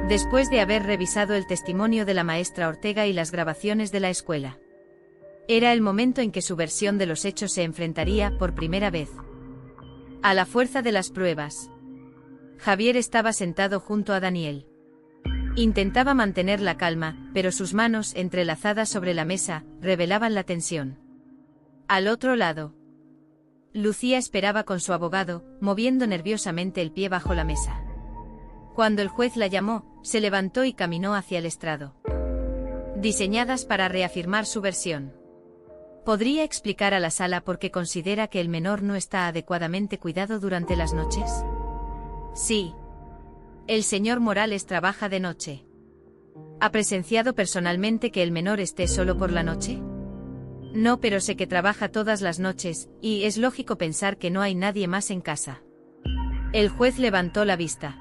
después de haber revisado el testimonio de la maestra Ortega y las grabaciones de la escuela. Era el momento en que su versión de los hechos se enfrentaría, por primera vez, a la fuerza de las pruebas. Javier estaba sentado junto a Daniel. Intentaba mantener la calma, pero sus manos, entrelazadas sobre la mesa, revelaban la tensión. Al otro lado, Lucía esperaba con su abogado, moviendo nerviosamente el pie bajo la mesa. Cuando el juez la llamó, se levantó y caminó hacia el estrado. Diseñadas para reafirmar su versión. ¿Podría explicar a la sala por qué considera que el menor no está adecuadamente cuidado durante las noches? Sí. El señor Morales trabaja de noche. ¿Ha presenciado personalmente que el menor esté solo por la noche? No, pero sé que trabaja todas las noches, y es lógico pensar que no hay nadie más en casa. El juez levantó la vista.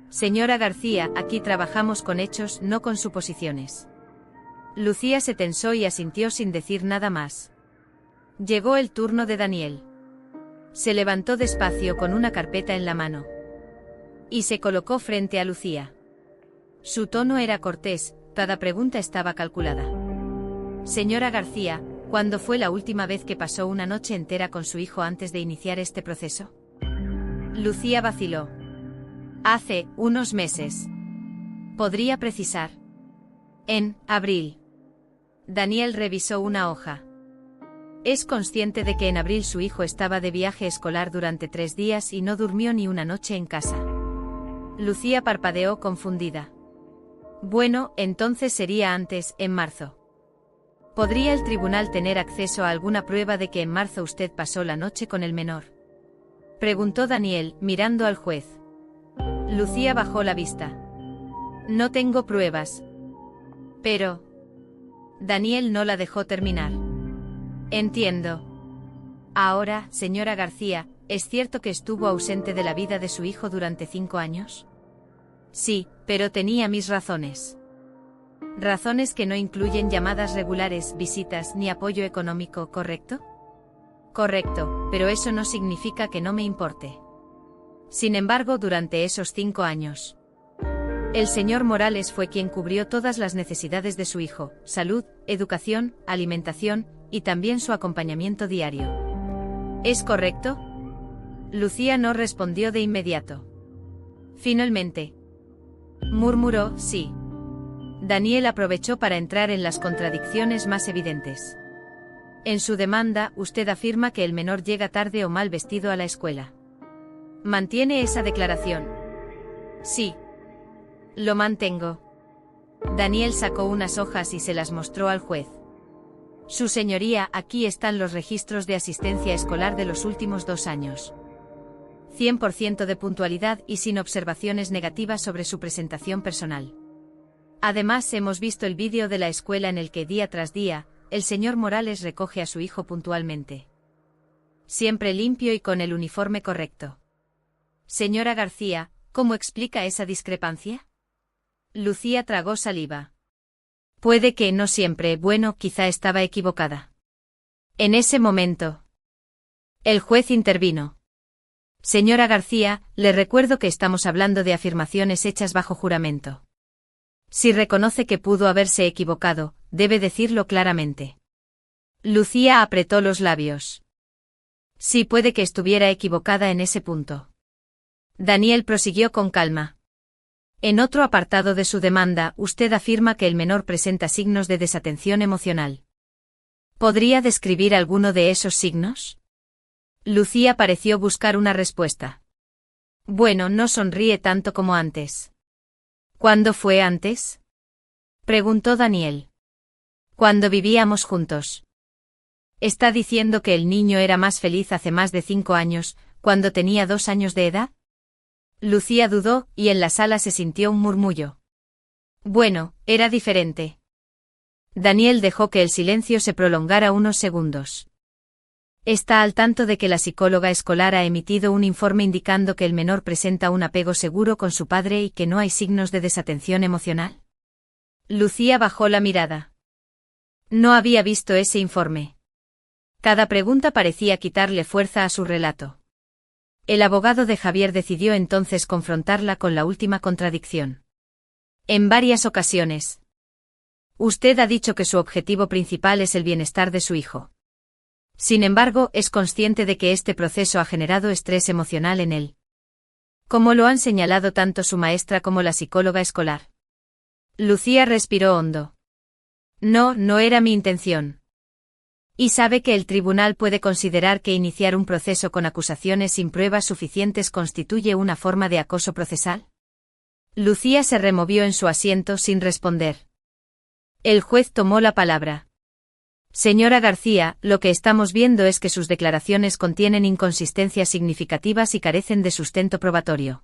Señora García, aquí trabajamos con hechos, no con suposiciones. Lucía se tensó y asintió sin decir nada más. Llegó el turno de Daniel. Se levantó despacio con una carpeta en la mano. Y se colocó frente a Lucía. Su tono era cortés, cada pregunta estaba calculada. Señora García, ¿cuándo fue la última vez que pasó una noche entera con su hijo antes de iniciar este proceso? Lucía vaciló. Hace unos meses. ¿Podría precisar? En abril. Daniel revisó una hoja. Es consciente de que en abril su hijo estaba de viaje escolar durante 3 días y no durmió ni una noche en casa. Lucía parpadeó confundida. Bueno, entonces sería antes, en marzo. ¿Podría el tribunal tener acceso a alguna prueba de que en marzo usted pasó la noche con el menor? Preguntó Daniel, mirando al juez. Lucía bajó la vista. No tengo pruebas. Pero... Daniel no la dejó terminar. Entiendo. Ahora, señora García, ¿es cierto que estuvo ausente de la vida de su hijo durante 5 años? Sí, pero tenía mis razones. Razones que no incluyen llamadas regulares, visitas ni apoyo económico, ¿correcto? Correcto, pero eso no significa que no me importe. Sin embargo, durante esos 5 años, el señor Morales fue quien cubrió todas las necesidades de su hijo: salud, educación, alimentación, y también su acompañamiento diario. ¿Es correcto? Lucía no respondió de inmediato. Finalmente, murmuró, sí. Daniel aprovechó para entrar en las contradicciones más evidentes. En su demanda, usted afirma que el menor llega tarde o mal vestido a la escuela. ¿Mantiene esa declaración? Sí. Lo mantengo. Daniel sacó unas hojas y se las mostró al juez. Su señoría, aquí están los registros de asistencia escolar de los últimos 2 años. 100% de puntualidad y sin observaciones negativas sobre su presentación personal. Además, hemos visto el vídeo de la escuela en el que día tras día, el señor Morales recoge a su hijo puntualmente. Siempre limpio y con el uniforme correcto. Señora García, ¿cómo explica esa discrepancia? Lucía tragó saliva. Puede que no siempre, bueno, quizá estaba equivocada. En ese momento, el juez intervino. Señora García, le recuerdo que estamos hablando de afirmaciones hechas bajo juramento. Si reconoce que pudo haberse equivocado, debe decirlo claramente. Lucía apretó los labios. Sí, puede que estuviera equivocada en ese punto. Daniel prosiguió con calma. En otro apartado de su demanda, usted afirma que el menor presenta signos de desatención emocional. ¿Podría describir alguno de esos signos? Lucía pareció buscar una respuesta. Bueno, no sonríe tanto como antes. ¿Cuándo fue antes? Preguntó Daniel. Cuando vivíamos juntos. ¿Está diciendo que el niño era más feliz hace más de 5 años, cuando tenía 2 años de edad? Lucía dudó, y en la sala se sintió un murmullo. Bueno, era diferente. Daniel dejó que el silencio se prolongara unos segundos. ¿Está al tanto de que la psicóloga escolar ha emitido un informe indicando que el menor presenta un apego seguro con su padre y que no hay signos de desatención emocional? Lucía bajó la mirada. No había visto ese informe. Cada pregunta parecía quitarle fuerza a su relato. El abogado de Javier decidió entonces confrontarla con la última contradicción. En varias ocasiones. Usted ha dicho que su objetivo principal es el bienestar de su hijo. Sin embargo, es consciente de que este proceso ha generado estrés emocional en él. Como lo han señalado tanto su maestra como la psicóloga escolar. Lucía respiró hondo. No, no era mi intención. ¿Y sabe que el tribunal puede considerar que iniciar un proceso con acusaciones sin pruebas suficientes constituye una forma de acoso procesal? Lucía se removió en su asiento sin responder. El juez tomó la palabra. Señora García, lo que estamos viendo es que sus declaraciones contienen inconsistencias significativas y carecen de sustento probatorio.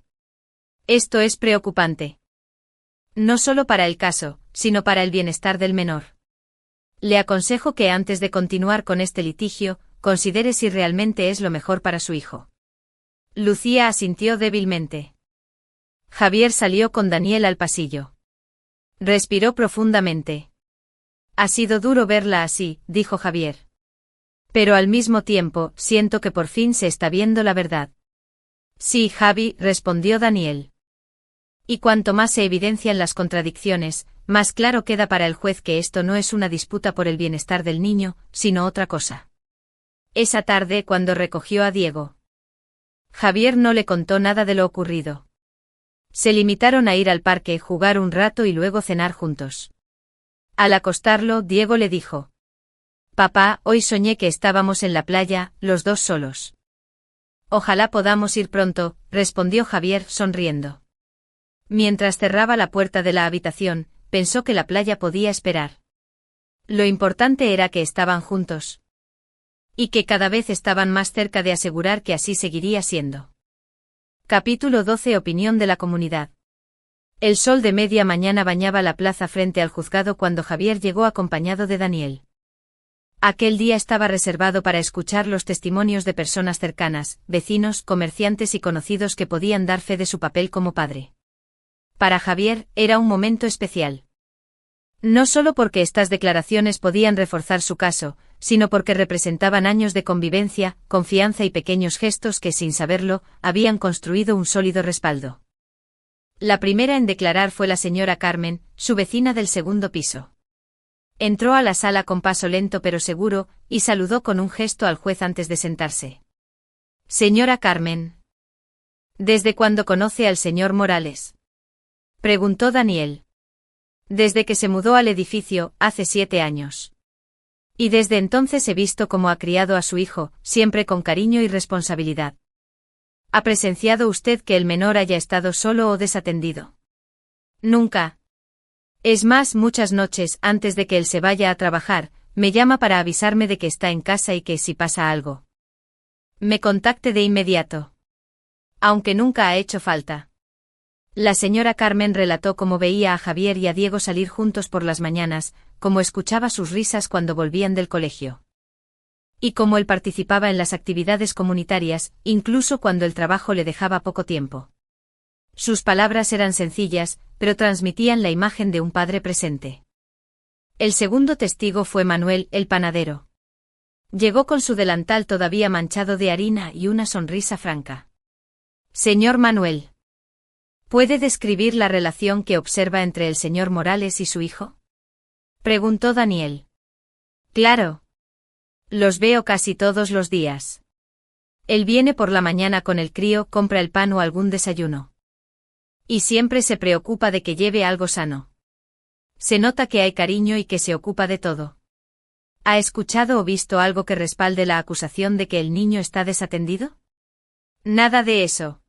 Esto es preocupante. No solo para el caso, sino para el bienestar del menor. Le aconsejo que antes de continuar con este litigio, considere si realmente es lo mejor para su hijo. Lucía asintió débilmente. Javier salió con Daniel al pasillo. Respiró profundamente. Ha sido duro verla así, dijo Javier. Pero al mismo tiempo, siento que por fin se está viendo la verdad. Sí, Javi, respondió Daniel. Y cuanto más se evidencian las contradicciones, más claro queda para el juez que esto no es una disputa por el bienestar del niño, sino otra cosa. Esa tarde, cuando recogió a Diego, Javier no le contó nada de lo ocurrido. Se limitaron a ir al parque, jugar un rato y luego cenar juntos. Al acostarlo, Diego le dijo: Papá, hoy soñé que estábamos en la playa, los dos solos. Ojalá podamos ir pronto, respondió Javier, sonriendo. Mientras cerraba la puerta de la habitación, pensó que la playa podía esperar. Lo importante era que estaban juntos. Y que cada vez estaban más cerca de asegurar que así seguiría siendo. Capítulo 12. Opinión de la comunidad. El sol de media mañana bañaba la plaza frente al juzgado cuando Javier llegó acompañado de Daniel. Aquel día estaba reservado para escuchar los testimonios de personas cercanas, vecinos, comerciantes y conocidos que podían dar fe de su papel como padre. Para Javier, era un momento especial. No solo porque estas declaraciones podían reforzar su caso, sino porque representaban años de convivencia, confianza y pequeños gestos que, sin saberlo, habían construido un sólido respaldo. La primera en declarar fue la señora Carmen, su vecina del segundo piso. Entró a la sala con paso lento pero seguro, y saludó con un gesto al juez antes de sentarse. Señora Carmen. ¿Desde cuándo conoce al señor Morales? Preguntó Daniel. Desde que se mudó al edificio, hace 7 años. Y desde entonces he visto cómo ha criado a su hijo, siempre con cariño y responsabilidad. ¿Ha presenciado usted que el menor haya estado solo o desatendido? Nunca. Es más, muchas noches, antes de que él se vaya a trabajar, me llama para avisarme de que está en casa y que si pasa algo, me contacte de inmediato. Aunque nunca ha hecho falta. La señora Carmen relató cómo veía a Javier y a Diego salir juntos por las mañanas, cómo escuchaba sus risas cuando volvían del colegio. Y cómo él participaba en las actividades comunitarias, incluso cuando el trabajo le dejaba poco tiempo. Sus palabras eran sencillas, pero transmitían la imagen de un padre presente. El segundo testigo fue Manuel, el panadero. Llegó con su delantal todavía manchado de harina y una sonrisa franca. Señor Manuel, ¿puede describir la relación que observa entre el señor Morales y su hijo? Preguntó Daniel. Claro. Los veo casi todos los días. Él viene por la mañana con el crío, compra el pan o algún desayuno. Y siempre se preocupa de que lleve algo sano. Se nota que hay cariño y que se ocupa de todo. ¿Ha escuchado o visto algo que respalde la acusación de que el niño está desatendido? Nada de eso.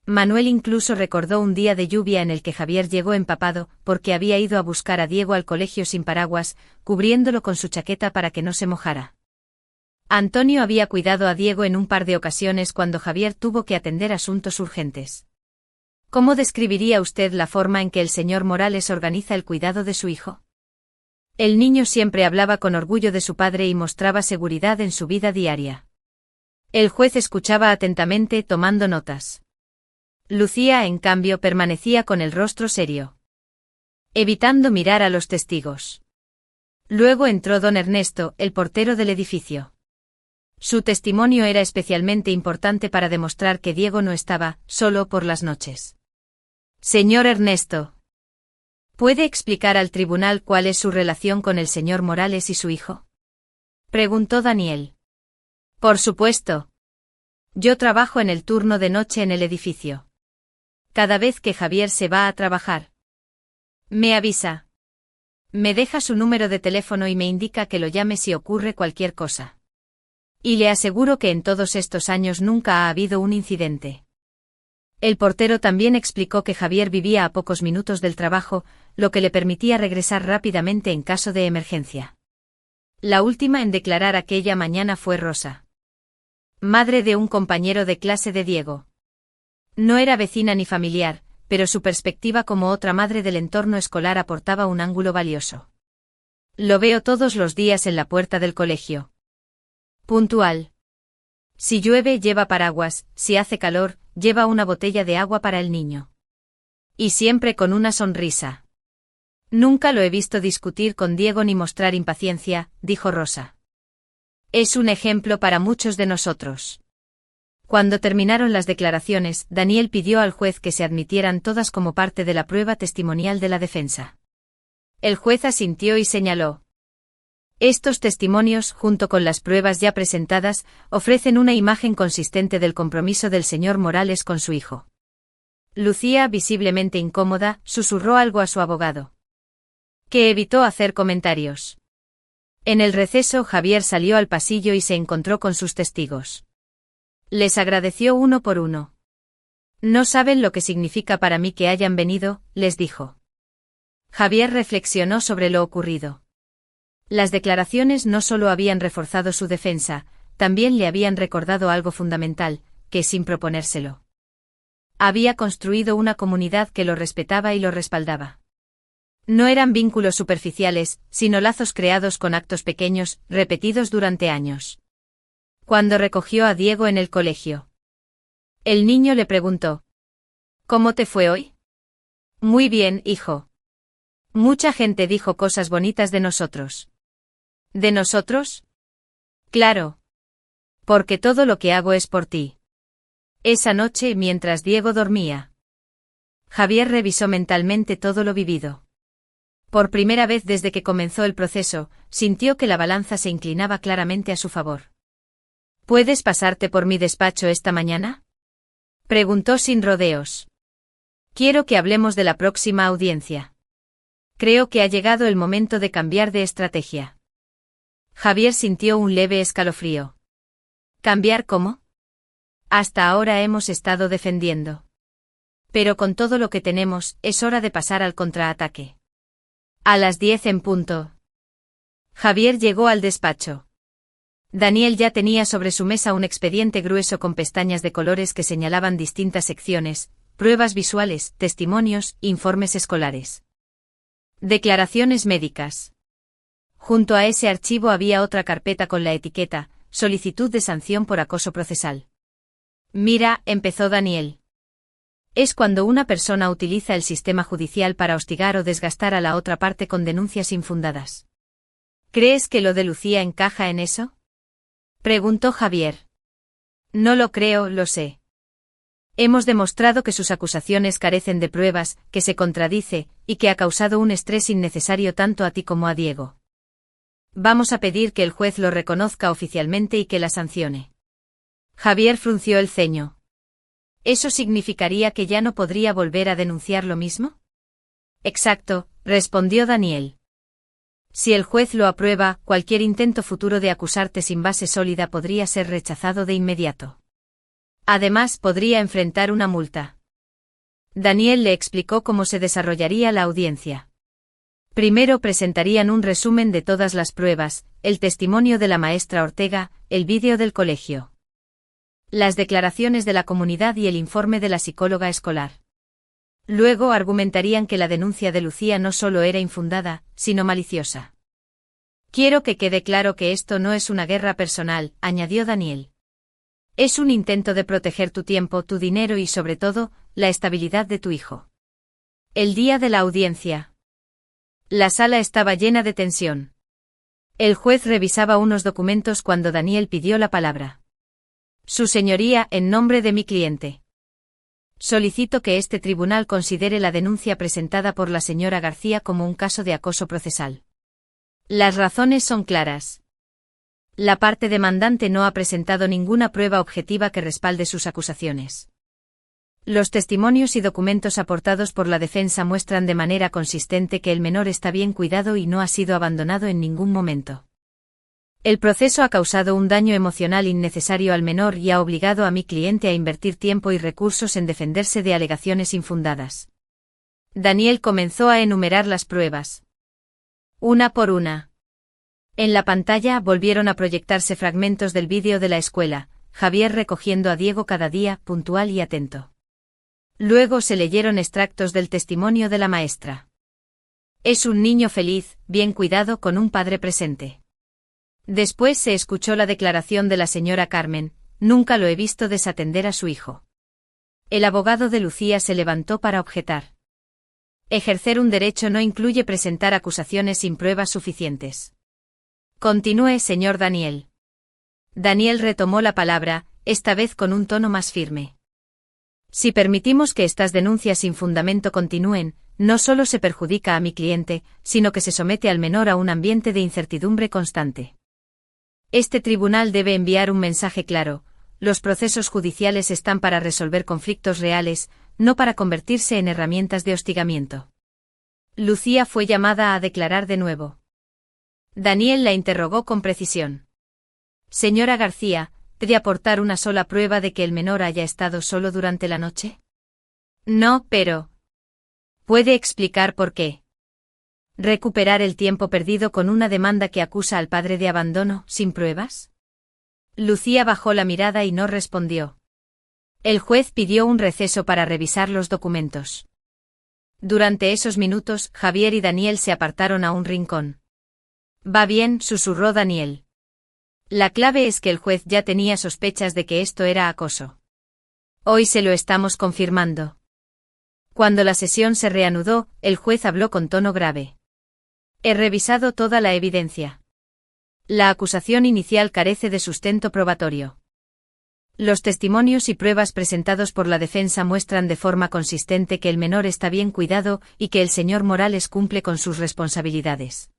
Manuel incluso recordó un día de lluvia en el que Javier llegó empapado, porque había ido a buscar a Diego al colegio sin paraguas, cubriéndolo con su chaqueta para que no se mojara. Antonio había cuidado a Diego en un par de ocasiones cuando Javier tuvo que atender asuntos urgentes. ¿Cómo describiría usted la forma en que el señor Morales organiza el cuidado de su hijo? El niño siempre hablaba con orgullo de su padre y mostraba seguridad en su vida diaria. El juez escuchaba atentamente, tomando notas. Lucía, en cambio, permanecía con el rostro serio, evitando mirar a los testigos. Luego entró don Ernesto, el portero del edificio. Su testimonio era especialmente importante para demostrar que Diego no estaba solo por las noches. Señor Ernesto. ¿Puede explicar al tribunal cuál es su relación con el señor Morales y su hijo? Preguntó Daniel. Por supuesto. Yo trabajo en el turno de noche en el edificio. Cada vez que Javier se va a trabajar, me avisa. Me deja su número de teléfono y me indica que lo llame si ocurre cualquier cosa. Y le aseguro que en todos estos años nunca ha habido un incidente. El portero también explicó que Javier vivía a pocos minutos del trabajo, lo que le permitía regresar rápidamente en caso de emergencia. La última en declarar aquella mañana fue Rosa, madre de un compañero de clase de Diego. No era vecina ni familiar, pero su perspectiva como otra madre del entorno escolar aportaba un ángulo valioso. Lo veo todos los días en la puerta del colegio. Puntual. Si llueve, lleva paraguas, si hace calor, lleva una botella de agua para el niño. Y siempre con una sonrisa. Nunca lo he visto discutir con Diego ni mostrar impaciencia, dijo Rosa. Es un ejemplo para muchos de nosotros. Cuando terminaron las declaraciones, Daniel pidió al juez que se admitieran todas como parte de la prueba testimonial de la defensa. El juez asintió y señaló: estos testimonios, junto con las pruebas ya presentadas, ofrecen una imagen consistente del compromiso del señor Morales con su hijo. Lucía, visiblemente incómoda, susurró algo a su abogado, que evitó hacer comentarios. En el receso, Javier salió al pasillo y se encontró con sus testigos. Les agradeció uno por uno. No saben lo que significa para mí que hayan venido, les dijo. Javier reflexionó sobre lo ocurrido. Las declaraciones no solo habían reforzado su defensa, también le habían recordado algo fundamental, que sin proponérselo, había construido una comunidad que lo respetaba y lo respaldaba. No eran vínculos superficiales, sino lazos creados con actos pequeños, repetidos durante años. Cuando recogió a Diego en el colegio, el niño le preguntó: ¿cómo te fue hoy? Muy bien, hijo. Mucha gente dijo cosas bonitas de nosotros. ¿De nosotros? Claro. Porque todo lo que hago es por ti. Esa noche, mientras Diego dormía, Javier revisó mentalmente todo lo vivido. Por primera vez desde que comenzó el proceso, sintió que la balanza se inclinaba claramente a su favor. ¿Puedes pasarte por mi despacho esta mañana?, preguntó sin rodeos. Quiero que hablemos de la próxima audiencia. Creo que ha llegado el momento de cambiar de estrategia. Javier sintió un leve escalofrío. ¿Cambiar cómo? Hasta ahora hemos estado defendiendo. Pero con todo lo que tenemos, es hora de pasar al contraataque. A las 10 en punto. Javier llegó al despacho. Daniel ya tenía sobre su mesa un expediente grueso con pestañas de colores que señalaban distintas secciones: pruebas visuales, testimonios, informes escolares, declaraciones médicas. Junto a ese archivo había otra carpeta con la etiqueta: solicitud de sanción por acoso procesal. Mira, empezó Daniel. Es cuando una persona utiliza el sistema judicial para hostigar o desgastar a la otra parte con denuncias infundadas. ¿Crees que lo de Lucía encaja en eso?, preguntó Javier. No lo creo, lo sé. Hemos demostrado que sus acusaciones carecen de pruebas, que se contradice, y que ha causado un estrés innecesario tanto a ti como a Diego. Vamos a pedir que el juez lo reconozca oficialmente y que la sancione. Javier frunció el ceño. ¿Eso significaría que ya no podría volver a denunciar lo mismo? Exacto, respondió Daniel. Si el juez lo aprueba, cualquier intento futuro de acusarte sin base sólida podría ser rechazado de inmediato. Además, podría enfrentar una multa. Daniel le explicó cómo se desarrollaría la audiencia. Primero presentarían un resumen de todas las pruebas, el testimonio de la maestra Ortega, el vídeo del colegio, las declaraciones de la comunidad y el informe de la psicóloga escolar. Luego argumentarían que la denuncia de Lucía no solo era infundada, sino maliciosa. Quiero que quede claro que esto no es una guerra personal, añadió Daniel. Es un intento de proteger tu tiempo, tu dinero y sobre todo, la estabilidad de tu hijo. El día de la audiencia. La sala estaba llena de tensión. El juez revisaba unos documentos cuando Daniel pidió la palabra. Su señoría, en nombre de mi cliente. Solicito que este tribunal considere la denuncia presentada por la señora García como un caso de acoso procesal. Las razones son claras. La parte demandante no ha presentado ninguna prueba objetiva que respalde sus acusaciones. Los testimonios y documentos aportados por la defensa muestran de manera consistente que el menor está bien cuidado y no ha sido abandonado en ningún momento. El proceso ha causado un daño emocional innecesario al menor y ha obligado a mi cliente a invertir tiempo y recursos en defenderse de alegaciones infundadas. Daniel comenzó a enumerar las pruebas. Una por una. En la pantalla volvieron a proyectarse fragmentos del vídeo de la escuela, Javier recogiendo a Diego cada día, puntual y atento. Luego se leyeron extractos del testimonio de la maestra. Es un niño feliz, bien cuidado, con un padre presente. Después se escuchó la declaración de la señora Carmen: nunca lo he visto desatender a su hijo. El abogado de Lucía se levantó para objetar. Ejercer un derecho no incluye presentar acusaciones sin pruebas suficientes. Continúe, señor Daniel. Daniel retomó la palabra, esta vez con un tono más firme. Si permitimos que estas denuncias sin fundamento continúen, no solo se perjudica a mi cliente, sino que se somete al menor a un ambiente de incertidumbre constante. Este tribunal debe enviar un mensaje claro: los procesos judiciales están para resolver conflictos reales, no para convertirse en herramientas de hostigamiento. Lucía fue llamada a declarar de nuevo. Daniel la interrogó con precisión. Señora García, ¿puede aportar una sola prueba de que el menor haya estado solo durante la noche? No, pero... ¿puede explicar por qué? ¿Recuperar el tiempo perdido con una demanda que acusa al padre de abandono, sin pruebas? Lucía bajó la mirada y no respondió. El juez pidió un receso para revisar los documentos. Durante esos minutos, Javier y Daniel se apartaron a un rincón. Va bien, susurró Daniel. La clave es que el juez ya tenía sospechas de que esto era acoso. Hoy se lo estamos confirmando. Cuando la sesión se reanudó, el juez habló con tono grave. He revisado toda la evidencia. La acusación inicial carece de sustento probatorio. Los testimonios y pruebas presentados por la defensa muestran de forma consistente que el menor está bien cuidado y que el señor Morales cumple con sus responsabilidades.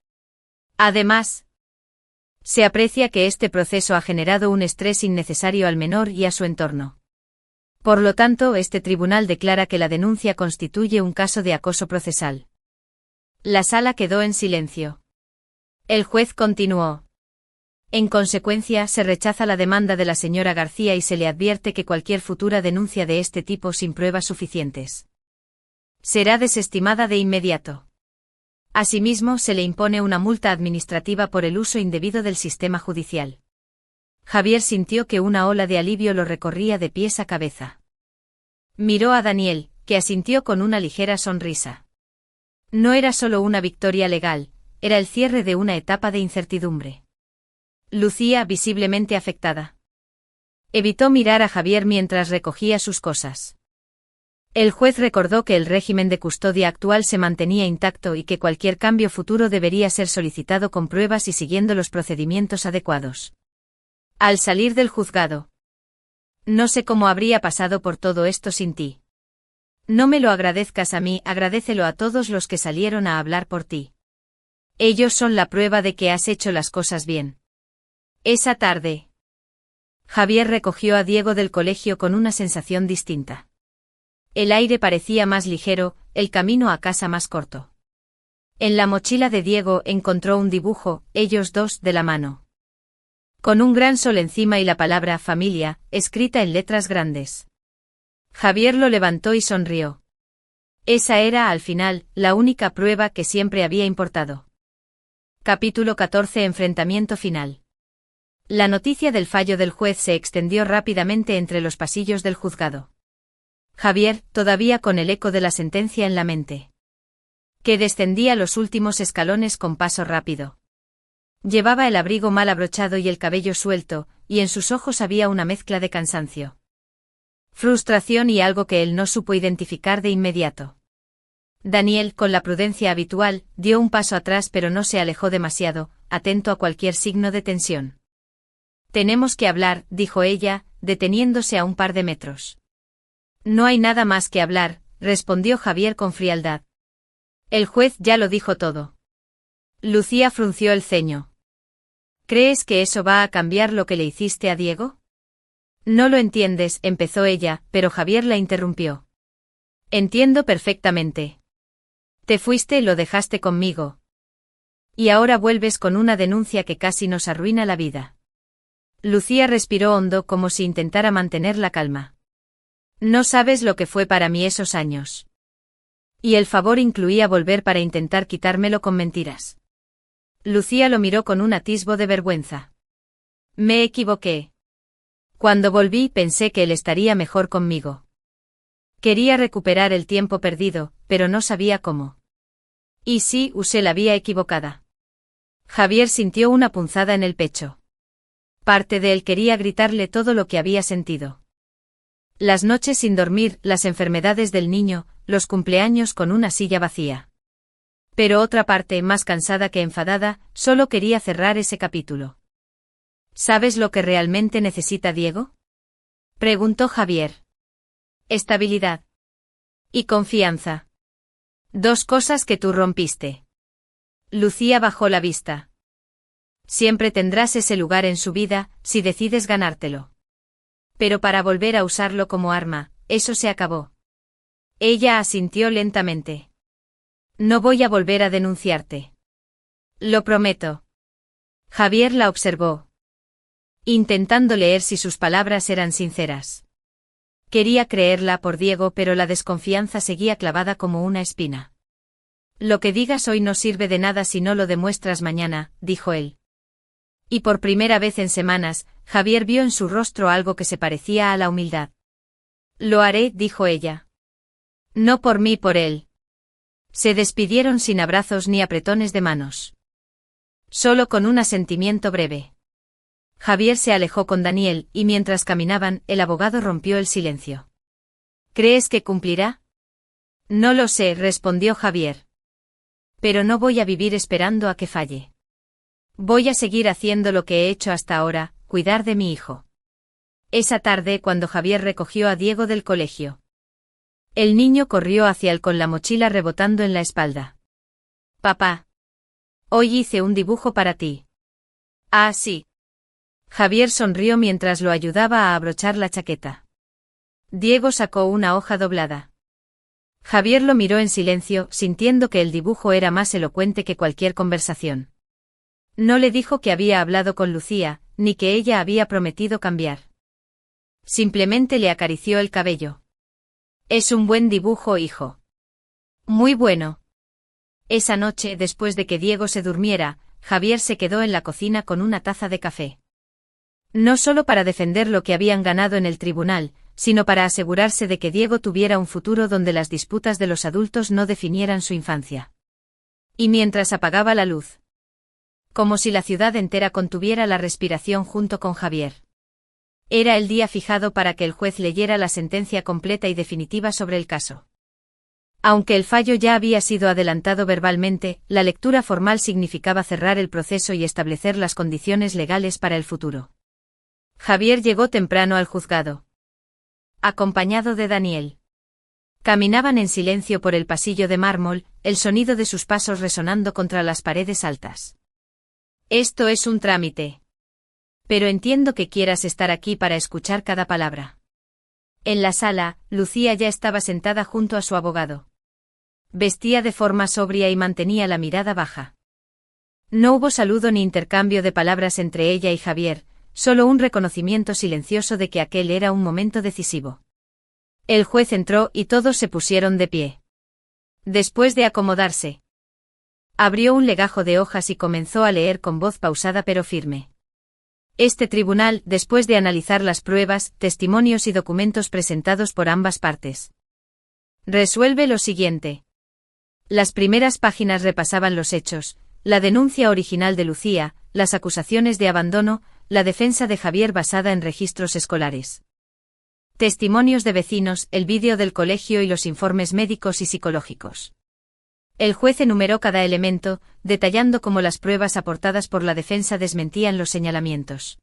Además, se aprecia que este proceso ha generado un estrés innecesario al menor y a su entorno. Por lo tanto, este tribunal declara que la denuncia constituye un caso de acoso procesal. La sala quedó en silencio. El juez continuó. En consecuencia, se rechaza la demanda de la señora García y se le advierte que cualquier futura denuncia de este tipo sin pruebas suficientes será desestimada de inmediato. Asimismo, se le impone una multa administrativa por el uso indebido del sistema judicial. Javier sintió que una ola de alivio lo recorría de pies a cabeza. Miró a Daniel, que asintió con una ligera sonrisa. No era solo una victoria legal, era el cierre de una etapa de incertidumbre. Lucía, visiblemente afectada, evitó mirar a Javier mientras recogía sus cosas. El juez recordó que el régimen de custodia actual se mantenía intacto y que cualquier cambio futuro debería ser solicitado con pruebas y siguiendo los procedimientos adecuados. Al salir del juzgado. No sé cómo habría pasado por todo esto sin ti. No me lo agradezcas a mí, agradécelo a todos los que salieron a hablar por ti. Ellos son la prueba de que has hecho las cosas bien. Esa tarde, Javier recogió a Diego del colegio con una sensación distinta. El aire parecía más ligero, el camino a casa más corto. En la mochila de Diego encontró un dibujo, ellos dos de la mano, con un gran sol encima y la palabra familia, escrita en letras grandes. Javier lo levantó y sonrió. Esa era, al final, la única prueba que siempre había importado. Capítulo 14. Enfrentamiento final. La noticia del fallo del juez se extendió rápidamente entre los pasillos del juzgado. Javier, todavía con el eco de la sentencia en la mente, que descendía los últimos escalones con paso rápido. Llevaba el abrigo mal abrochado y el cabello suelto, y en sus ojos había una mezcla de cansancio, frustración y algo que él no supo identificar de inmediato. Daniel, con la prudencia habitual, dio un paso atrás pero no se alejó demasiado, atento a cualquier signo de tensión. Tenemos que hablar, dijo ella, deteniéndose a un par de metros. No hay nada más que hablar, respondió Javier con frialdad. El juez ya lo dijo todo. Lucía frunció el ceño. ¿Crees que eso va a cambiar lo que le hiciste a Diego? No lo entiendes, empezó ella, pero Javier la interrumpió. Entiendo perfectamente. Te fuiste y lo dejaste conmigo. Y ahora vuelves con una denuncia que casi nos arruina la vida. Lucía respiró hondo como si intentara mantener la calma. No sabes lo que fue para mí esos años. Y el favor incluía volver para intentar quitármelo con mentiras. Lucía lo miró con un atisbo de vergüenza. Me equivoqué. Cuando volví pensé que él estaría mejor conmigo. Quería recuperar el tiempo perdido, pero no sabía cómo. Y sí, usé la vía equivocada. Javier sintió una punzada en el pecho. Parte de él quería gritarle todo lo que había sentido. Las noches sin dormir, las enfermedades del niño, los cumpleaños con una silla vacía. Pero otra parte, más cansada que enfadada, solo quería cerrar ese capítulo. ¿Sabes lo que realmente necesita Diego? Preguntó Javier. Estabilidad. Y confianza. Dos cosas que tú rompiste. Lucía bajó la vista. Siempre tendrás ese lugar en su vida, si decides ganártelo. Pero para volver a usarlo como arma, eso se acabó. Ella asintió lentamente. No voy a volver a denunciarte. Lo prometo. Javier la observó, intentando leer si sus palabras eran sinceras. Quería creerla por Diego, pero la desconfianza seguía clavada como una espina. Lo que digas hoy no sirve de nada si no lo demuestras mañana, dijo él. Y por primera vez en semanas, Javier vio en su rostro algo que se parecía a la humildad. Lo haré, dijo ella. No por mí, por él. Se despidieron sin abrazos ni apretones de manos. Solo con un asentimiento breve. Javier se alejó con Daniel, y mientras caminaban, el abogado rompió el silencio. ¿Crees que cumplirá? No lo sé, respondió Javier. Pero no voy a vivir esperando a que falle. Voy a seguir haciendo lo que he hecho hasta ahora, cuidar de mi hijo. Esa tarde, cuando Javier recogió a Diego del colegio, el niño corrió hacia él con la mochila rebotando en la espalda. Papá. Hoy hice un dibujo para ti. Ah, sí. Javier sonrió mientras lo ayudaba a abrochar la chaqueta. Diego sacó una hoja doblada. Javier lo miró en silencio, sintiendo que el dibujo era más elocuente que cualquier conversación. No le dijo que había hablado con Lucía, ni que ella había prometido cambiar. Simplemente le acarició el cabello. Es un buen dibujo, hijo. Muy bueno. Esa noche, después de que Diego se durmiera, Javier se quedó en la cocina con una taza de café. No solo para defender lo que habían ganado en el tribunal, sino para asegurarse de que Diego tuviera un futuro donde las disputas de los adultos no definieran su infancia. Y mientras apagaba la luz, como si la ciudad entera contuviera la respiración junto con Javier. Era el día fijado para que el juez leyera la sentencia completa y definitiva sobre el caso. Aunque el fallo ya había sido adelantado verbalmente, la lectura formal significaba cerrar el proceso y establecer las condiciones legales para el futuro. Javier llegó temprano al juzgado, acompañado de Daniel. Caminaban en silencio por el pasillo de mármol, el sonido de sus pasos resonando contra las paredes altas. Esto es un trámite. Pero entiendo que quieras estar aquí para escuchar cada palabra. En la sala, Lucía ya estaba sentada junto a su abogado. Vestía de forma sobria y mantenía la mirada baja. No hubo saludo ni intercambio de palabras entre ella y Javier, solo un reconocimiento silencioso de que aquel era un momento decisivo. El juez entró y todos se pusieron de pie. Después de acomodarse, abrió un legajo de hojas y comenzó a leer con voz pausada pero firme. Este tribunal, después de analizar las pruebas, testimonios y documentos presentados por ambas partes, resuelve lo siguiente. Las primeras páginas repasaban los hechos, la denuncia original de Lucía, las acusaciones de abandono, la defensa de Javier basada en registros escolares, testimonios de vecinos, el vídeo del colegio y los informes médicos y psicológicos. El juez enumeró cada elemento, detallando cómo las pruebas aportadas por la defensa desmentían los señalamientos.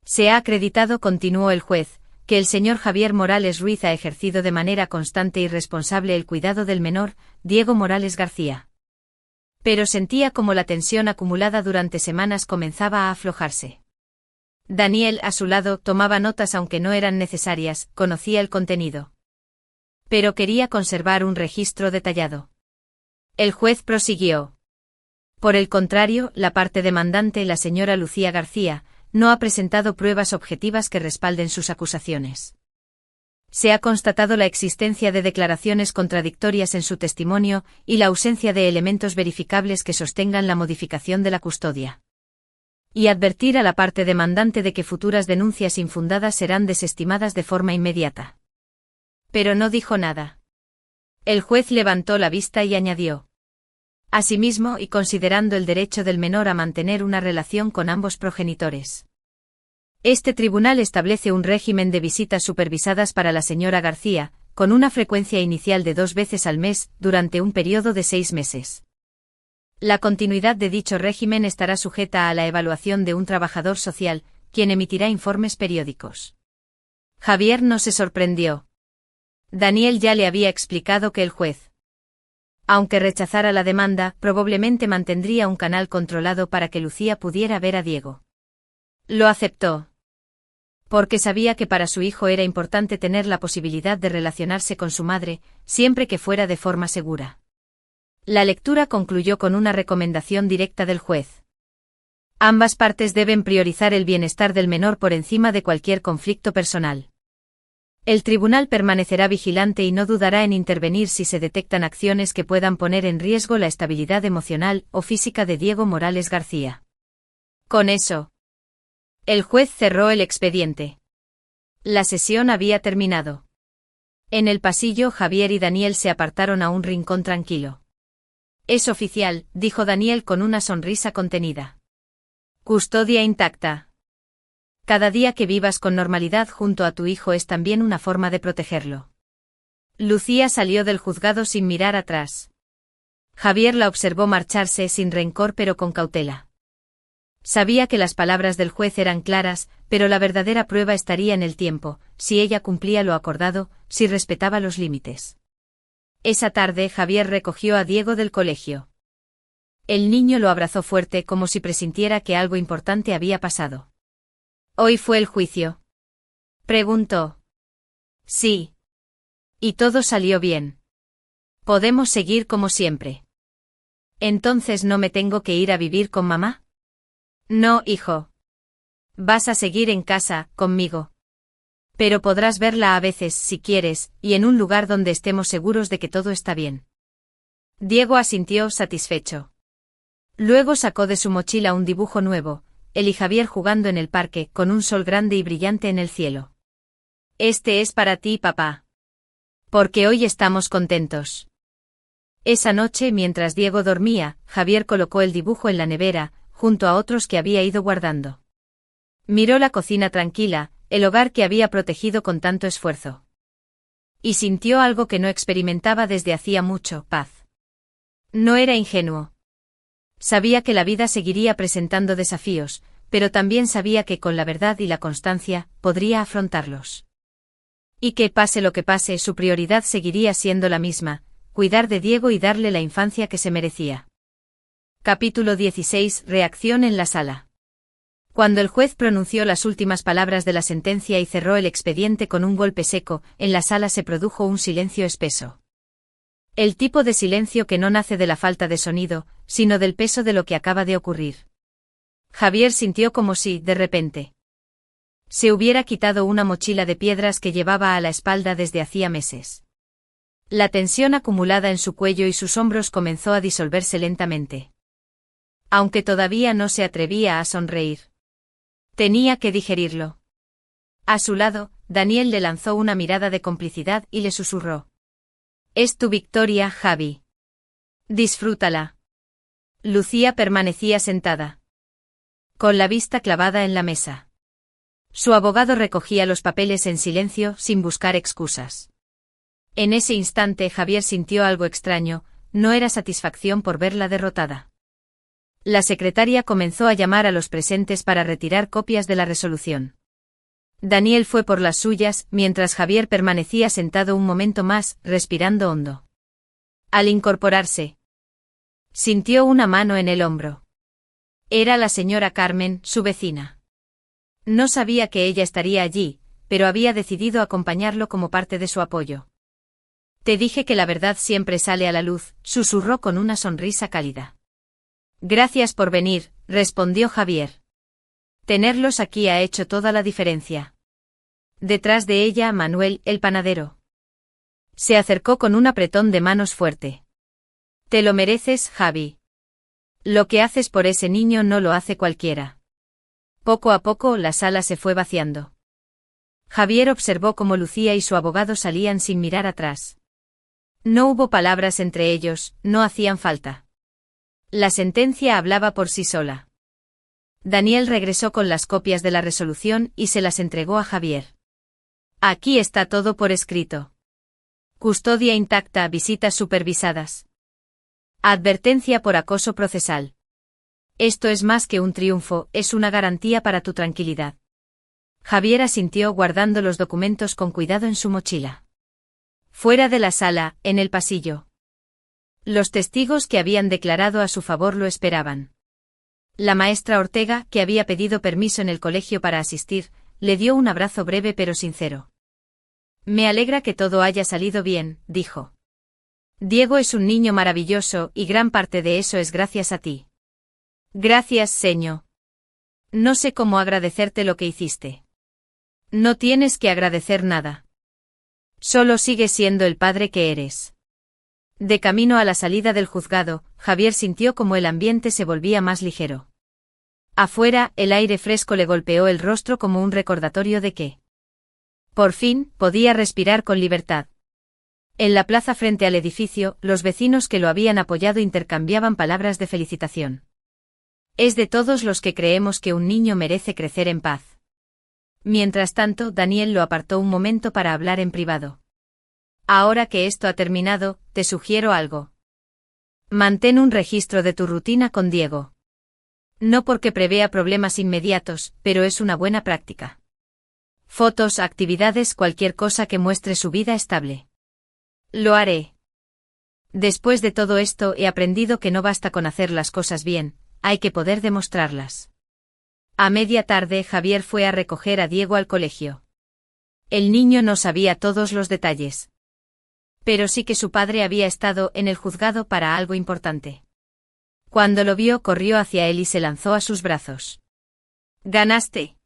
Se ha acreditado, continuó el juez, que el señor Javier Morales Ruiz ha ejercido de manera constante y responsable el cuidado del menor, Diego Morales García. Pero sentía como la tensión acumulada durante semanas comenzaba a aflojarse. Daniel, a su lado, tomaba notas aunque no eran necesarias, conocía el contenido. Pero quería conservar un registro detallado. El juez prosiguió. Por el contrario, la parte demandante, la señora Lucía García, no ha presentado pruebas objetivas que respalden sus acusaciones. Se ha constatado la existencia de declaraciones contradictorias en su testimonio y la ausencia de elementos verificables que sostengan la modificación de la custodia. Y advertir a la parte demandante de que futuras denuncias infundadas serán desestimadas de forma inmediata. Pero no dijo nada. El juez levantó la vista y añadió. Asimismo, y considerando el derecho del menor a mantener una relación con ambos progenitores. Este tribunal establece un régimen de visitas supervisadas para la señora García, con una frecuencia inicial de 2 veces al mes, durante un periodo de 6 meses. La continuidad de dicho régimen estará sujeta a la evaluación de un trabajador social, quien emitirá informes periódicos. Javier no se sorprendió. Daniel ya le había explicado que el juez, aunque rechazara la demanda, probablemente mantendría un canal controlado para que Lucía pudiera ver a Diego. Lo aceptó. Porque sabía que para su hijo era importante tener la posibilidad de relacionarse con su madre, siempre que fuera de forma segura. La lectura concluyó con una recomendación directa del juez. Ambas partes deben priorizar el bienestar del menor por encima de cualquier conflicto personal. El tribunal permanecerá vigilante y no dudará en intervenir si se detectan acciones que puedan poner en riesgo la estabilidad emocional o física de Diego Morales García. Con eso, el juez cerró el expediente. La sesión había terminado. En el pasillo, Javier y Daniel se apartaron a un rincón tranquilo. Es oficial, dijo Daniel con una sonrisa contenida. Custodia intacta. Cada día que vivas con normalidad junto a tu hijo es también una forma de protegerlo. Lucía salió del juzgado sin mirar atrás. Javier la observó marcharse sin rencor pero con cautela. Sabía que las palabras del juez eran claras, pero la verdadera prueba estaría en el tiempo, si ella cumplía lo acordado, si respetaba los límites. Esa tarde Javier recogió a Diego del colegio. El niño lo abrazó fuerte como si presintiera que algo importante había pasado. ¿Hoy fue el juicio?, preguntó. Sí. Y todo salió bien. Podemos seguir como siempre. ¿Entonces no me tengo que ir a vivir con mamá? No, hijo. Vas a seguir en casa, conmigo. Pero podrás verla a veces si quieres, y en un lugar donde estemos seguros de que todo está bien. Diego asintió satisfecho. Luego sacó de su mochila un dibujo nuevo, él y Javier jugando en el parque, con un sol grande y brillante en el cielo. Este es para ti, papá. Porque hoy estamos contentos. Esa noche, mientras Diego dormía, Javier colocó el dibujo en la nevera, junto a otros que había ido guardando. Miró la cocina tranquila, el hogar que había protegido con tanto esfuerzo. Y sintió algo que no experimentaba desde hacía mucho, paz. No era ingenuo. Sabía que la vida seguiría presentando desafíos, pero también sabía que con la verdad y la constancia, podría afrontarlos. Y que pase lo que pase, su prioridad seguiría siendo la misma, cuidar de Diego y darle la infancia que se merecía. Capítulo 16. Reacción en la sala. Cuando el juez pronunció las últimas palabras de la sentencia y cerró el expediente con un golpe seco, en la sala se produjo un silencio espeso. El tipo de silencio que no nace de la falta de sonido, sino del peso de lo que acaba de ocurrir. Javier sintió como si, de repente, se hubiera quitado una mochila de piedras que llevaba a la espalda desde hacía meses. La tensión acumulada en su cuello y sus hombros comenzó a disolverse lentamente. Aunque todavía no se atrevía a sonreír. Tenía que digerirlo. A su lado, Daniel le lanzó una mirada de complicidad y le susurró. Es tu victoria, Javi. Disfrútala. Lucía permanecía sentada, con la vista clavada en la mesa. Su abogado recogía los papeles en silencio, sin buscar excusas. En ese instante Javier sintió algo extraño, no era satisfacción por verla derrotada. La secretaria comenzó a llamar a los presentes para retirar copias de la resolución. Daniel fue por las suyas, mientras Javier permanecía sentado un momento más, respirando hondo. Al incorporarse, sintió una mano en el hombro. Era la señora Carmen, su vecina. No sabía que ella estaría allí, pero había decidido acompañarlo como parte de su apoyo. Te dije que la verdad siempre sale a la luz, susurró con una sonrisa cálida. Gracias por venir, respondió Javier. Tenerlos aquí ha hecho toda la diferencia. Detrás de ella, Manuel, el panadero. Se acercó con un apretón de manos fuerte. Te lo mereces, Javi. Lo que haces por ese niño no lo hace cualquiera. Poco a poco la sala se fue vaciando. Javier observó cómo Lucía y su abogado salían sin mirar atrás. No hubo palabras entre ellos, no hacían falta. La sentencia hablaba por sí sola. Daniel regresó con las copias de la resolución y se las entregó a Javier. Aquí está todo por escrito. Custodia intacta, visitas supervisadas. Advertencia por acoso procesal. Esto es más que un triunfo, es una garantía para tu tranquilidad. Javier asintió guardando los documentos con cuidado en su mochila. Fuera de la sala, en el pasillo. Los testigos que habían declarado a su favor lo esperaban. La maestra Ortega, que había pedido permiso en el colegio para asistir, le dio un abrazo breve pero sincero. Me alegra que todo haya salido bien, dijo. Diego es un niño maravilloso y gran parte de eso es gracias a ti. Gracias, señor. No sé cómo agradecerte lo que hiciste. No tienes que agradecer nada. Solo sigues siendo el padre que eres. De camino a la salida del juzgado, Javier sintió como el ambiente se volvía más ligero. Afuera, el aire fresco le golpeó el rostro como un recordatorio de que, por fin, podía respirar con libertad. En la plaza frente al edificio, los vecinos que lo habían apoyado intercambiaban palabras de felicitación. Es de todos los que creemos que un niño merece crecer en paz. Mientras tanto, Daniel lo apartó un momento para hablar en privado. Ahora que esto ha terminado, te sugiero algo. Mantén un registro de tu rutina con Diego. No porque prevea problemas inmediatos, pero es una buena práctica. Fotos, actividades, cualquier cosa que muestre su vida estable. Lo haré. Después de todo esto he aprendido que no basta con hacer las cosas bien, hay que poder demostrarlas. A media tarde Javier fue a recoger a Diego al colegio. El niño no sabía todos los detalles. Pero sí que su padre había estado en el juzgado para algo importante. Cuando lo vio, corrió hacia él y se lanzó a sus brazos. ¿Ganaste?,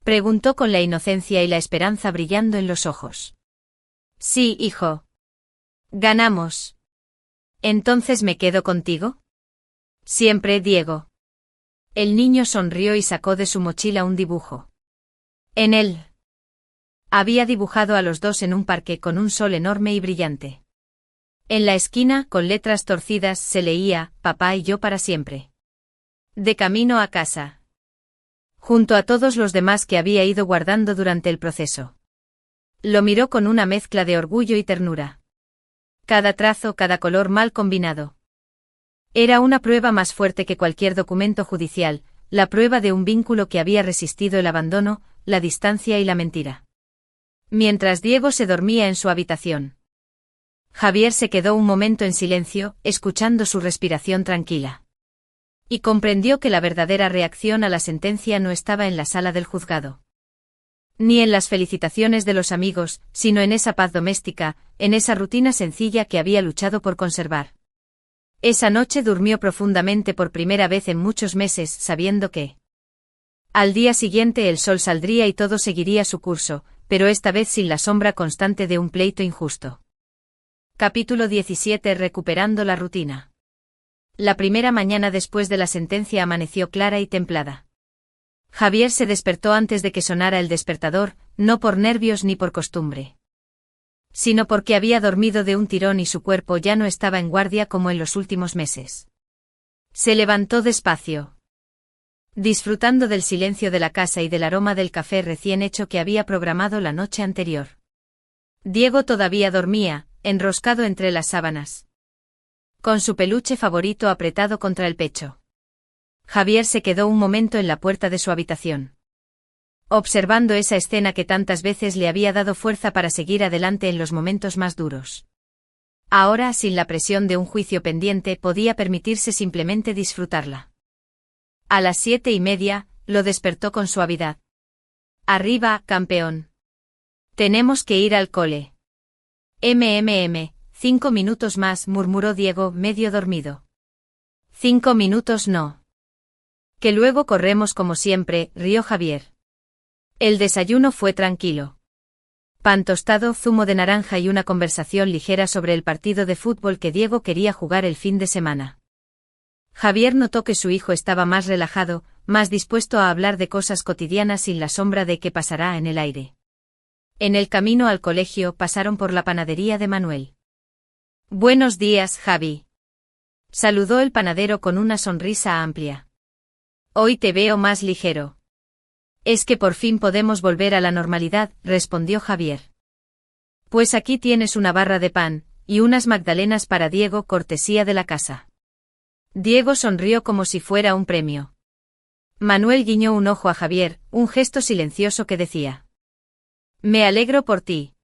preguntó con la inocencia y la esperanza brillando en los ojos. Sí, hijo. Ganamos. ¿Entonces me quedo contigo? Siempre, Diego. El niño sonrió y sacó de su mochila un dibujo. En él había dibujado a los dos en un parque con un sol enorme y brillante. En la esquina, con letras torcidas, se leía, papá y yo para siempre. De camino a casa. Junto a todos los demás que había ido guardando durante el proceso. Lo miró con una mezcla de orgullo y ternura. Cada trazo, cada color mal combinado. Era una prueba más fuerte que cualquier documento judicial, la prueba de un vínculo que había resistido el abandono, la distancia y la mentira. Mientras Diego se dormía en su habitación, Javier se quedó un momento en silencio, escuchando su respiración tranquila. Y comprendió que la verdadera reacción a la sentencia no estaba en la sala del juzgado. Ni en las felicitaciones de los amigos, sino en esa paz doméstica, en esa rutina sencilla que había luchado por conservar. Esa noche durmió profundamente por primera vez en muchos meses, sabiendo que al día siguiente el sol saldría y todo seguiría su curso, pero esta vez sin la sombra constante de un pleito injusto. Capítulo 17. Recuperando la rutina. La primera mañana después de la sentencia amaneció clara y templada. Javier se despertó antes de que sonara el despertador, no por nervios ni por costumbre, sino porque había dormido de un tirón y su cuerpo ya no estaba en guardia como en los últimos meses. Se levantó despacio, disfrutando del silencio de la casa y del aroma del café recién hecho que había programado la noche anterior. Diego todavía dormía, enroscado entre las sábanas, con su peluche favorito apretado contra el pecho. Javier se quedó un momento en la puerta de su habitación. observando esa escena que tantas veces le había dado fuerza para seguir adelante en los momentos más duros. Ahora, sin la presión de un juicio pendiente, podía permitirse simplemente disfrutarla. A las 7:30, lo despertó con suavidad. Arriba, campeón. Tenemos que ir al cole. 5 minutos más, murmuró Diego, medio dormido. 5 minutos no. Que luego corremos como siempre, rió Javier. El desayuno fue tranquilo. Pan tostado, zumo de naranja y una conversación ligera sobre el partido de fútbol que Diego quería jugar el fin de semana. Javier notó que su hijo estaba más relajado, más dispuesto a hablar de cosas cotidianas sin la sombra de qué pasará en el aire. En el camino al colegio pasaron por la panadería de Manuel. Buenos días, Javi. Saludó el panadero con una sonrisa amplia. Hoy te veo más ligero. Es que por fin podemos volver a la normalidad, respondió Javier. Pues aquí tienes una barra de pan, y unas magdalenas para Diego, cortesía de la casa. Diego sonrió como si fuera un premio. Manuel guiñó un ojo a Javier, un gesto silencioso que decía: Me alegro por ti.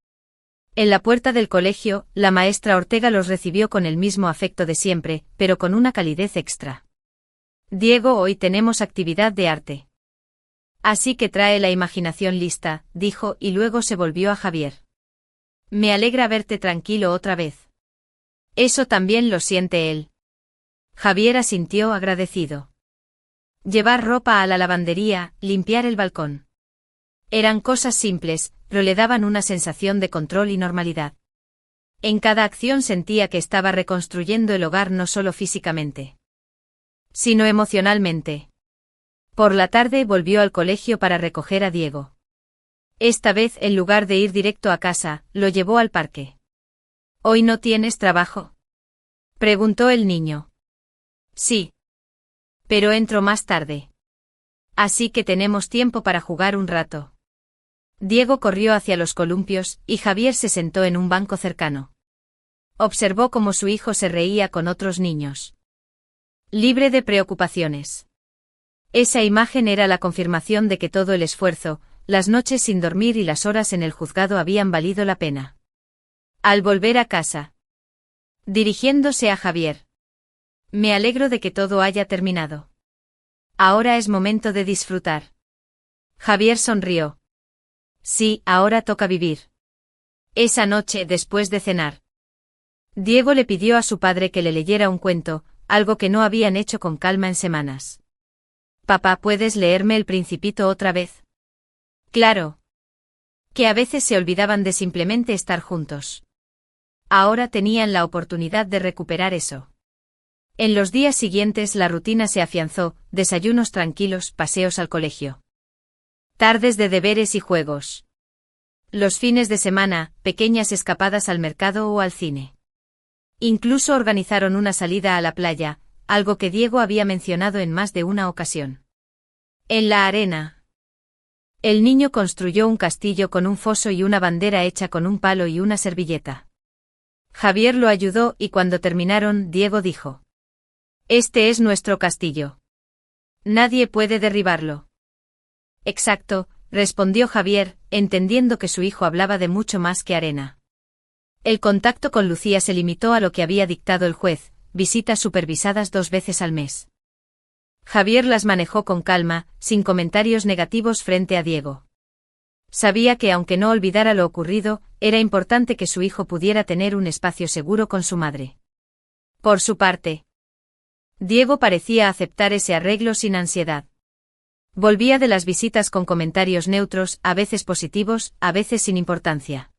En la puerta del colegio, la maestra Ortega los recibió con el mismo afecto de siempre, pero con una calidez extra. Diego, hoy tenemos actividad de arte. Así que trae la imaginación lista, dijo, y luego se volvió a Javier. Me alegra verte tranquilo otra vez. Eso también lo siente él. Javier asintió agradecido. Llevar ropa a la lavandería, limpiar el balcón. Eran cosas simples, pero le daban una sensación de control y normalidad. En cada acción sentía que estaba reconstruyendo el hogar no solo físicamente, sino emocionalmente. Por la tarde volvió al colegio para recoger a Diego. Esta vez, en lugar de ir directo a casa, lo llevó al parque. ¿Hoy no tienes trabajo?, preguntó el niño. Sí. Pero entro más tarde. Así que tenemos tiempo para jugar un rato. Diego corrió hacia los columpios, y Javier se sentó en un banco cercano. Observó cómo su hijo se reía con otros niños. Libre de preocupaciones. Esa imagen era la confirmación de que todo el esfuerzo, las noches sin dormir y las horas en el juzgado habían valido la pena. Al volver a casa, dirigiéndose a Javier: Me alegro de que todo haya terminado. Ahora es momento de disfrutar. Javier sonrió. Sí, ahora toca vivir. Esa noche, después de cenar, Diego le pidió a su padre que le leyera un cuento, algo que no habían hecho con calma en semanas. Papá, ¿puedes leerme El Principito otra vez? Claro. Que a veces se olvidaban de simplemente estar juntos. Ahora tenían la oportunidad de recuperar eso. En los días siguientes la rutina se afianzó, desayunos tranquilos, paseos al colegio. Tardes de deberes y juegos. Los fines de semana, pequeñas escapadas al mercado o al cine. Incluso organizaron una salida a la playa, algo que Diego había mencionado en más de una ocasión. En la arena. El niño construyó un castillo con un foso y una bandera hecha con un palo y una servilleta. Javier lo ayudó y cuando terminaron, Diego dijo: Este es nuestro castillo. Nadie puede derribarlo. Exacto, respondió Javier, entendiendo que su hijo hablaba de mucho más que arena. El contacto con Lucía se limitó a lo que había dictado el juez: visitas supervisadas 2 veces al mes. Javier las manejó con calma, sin comentarios negativos frente a Diego. Sabía que aunque no olvidara lo ocurrido, era importante que su hijo pudiera tener un espacio seguro con su madre. Por su parte, Diego parecía aceptar ese arreglo sin ansiedad. Volvía de las visitas con comentarios neutros, a veces positivos, a veces sin importancia.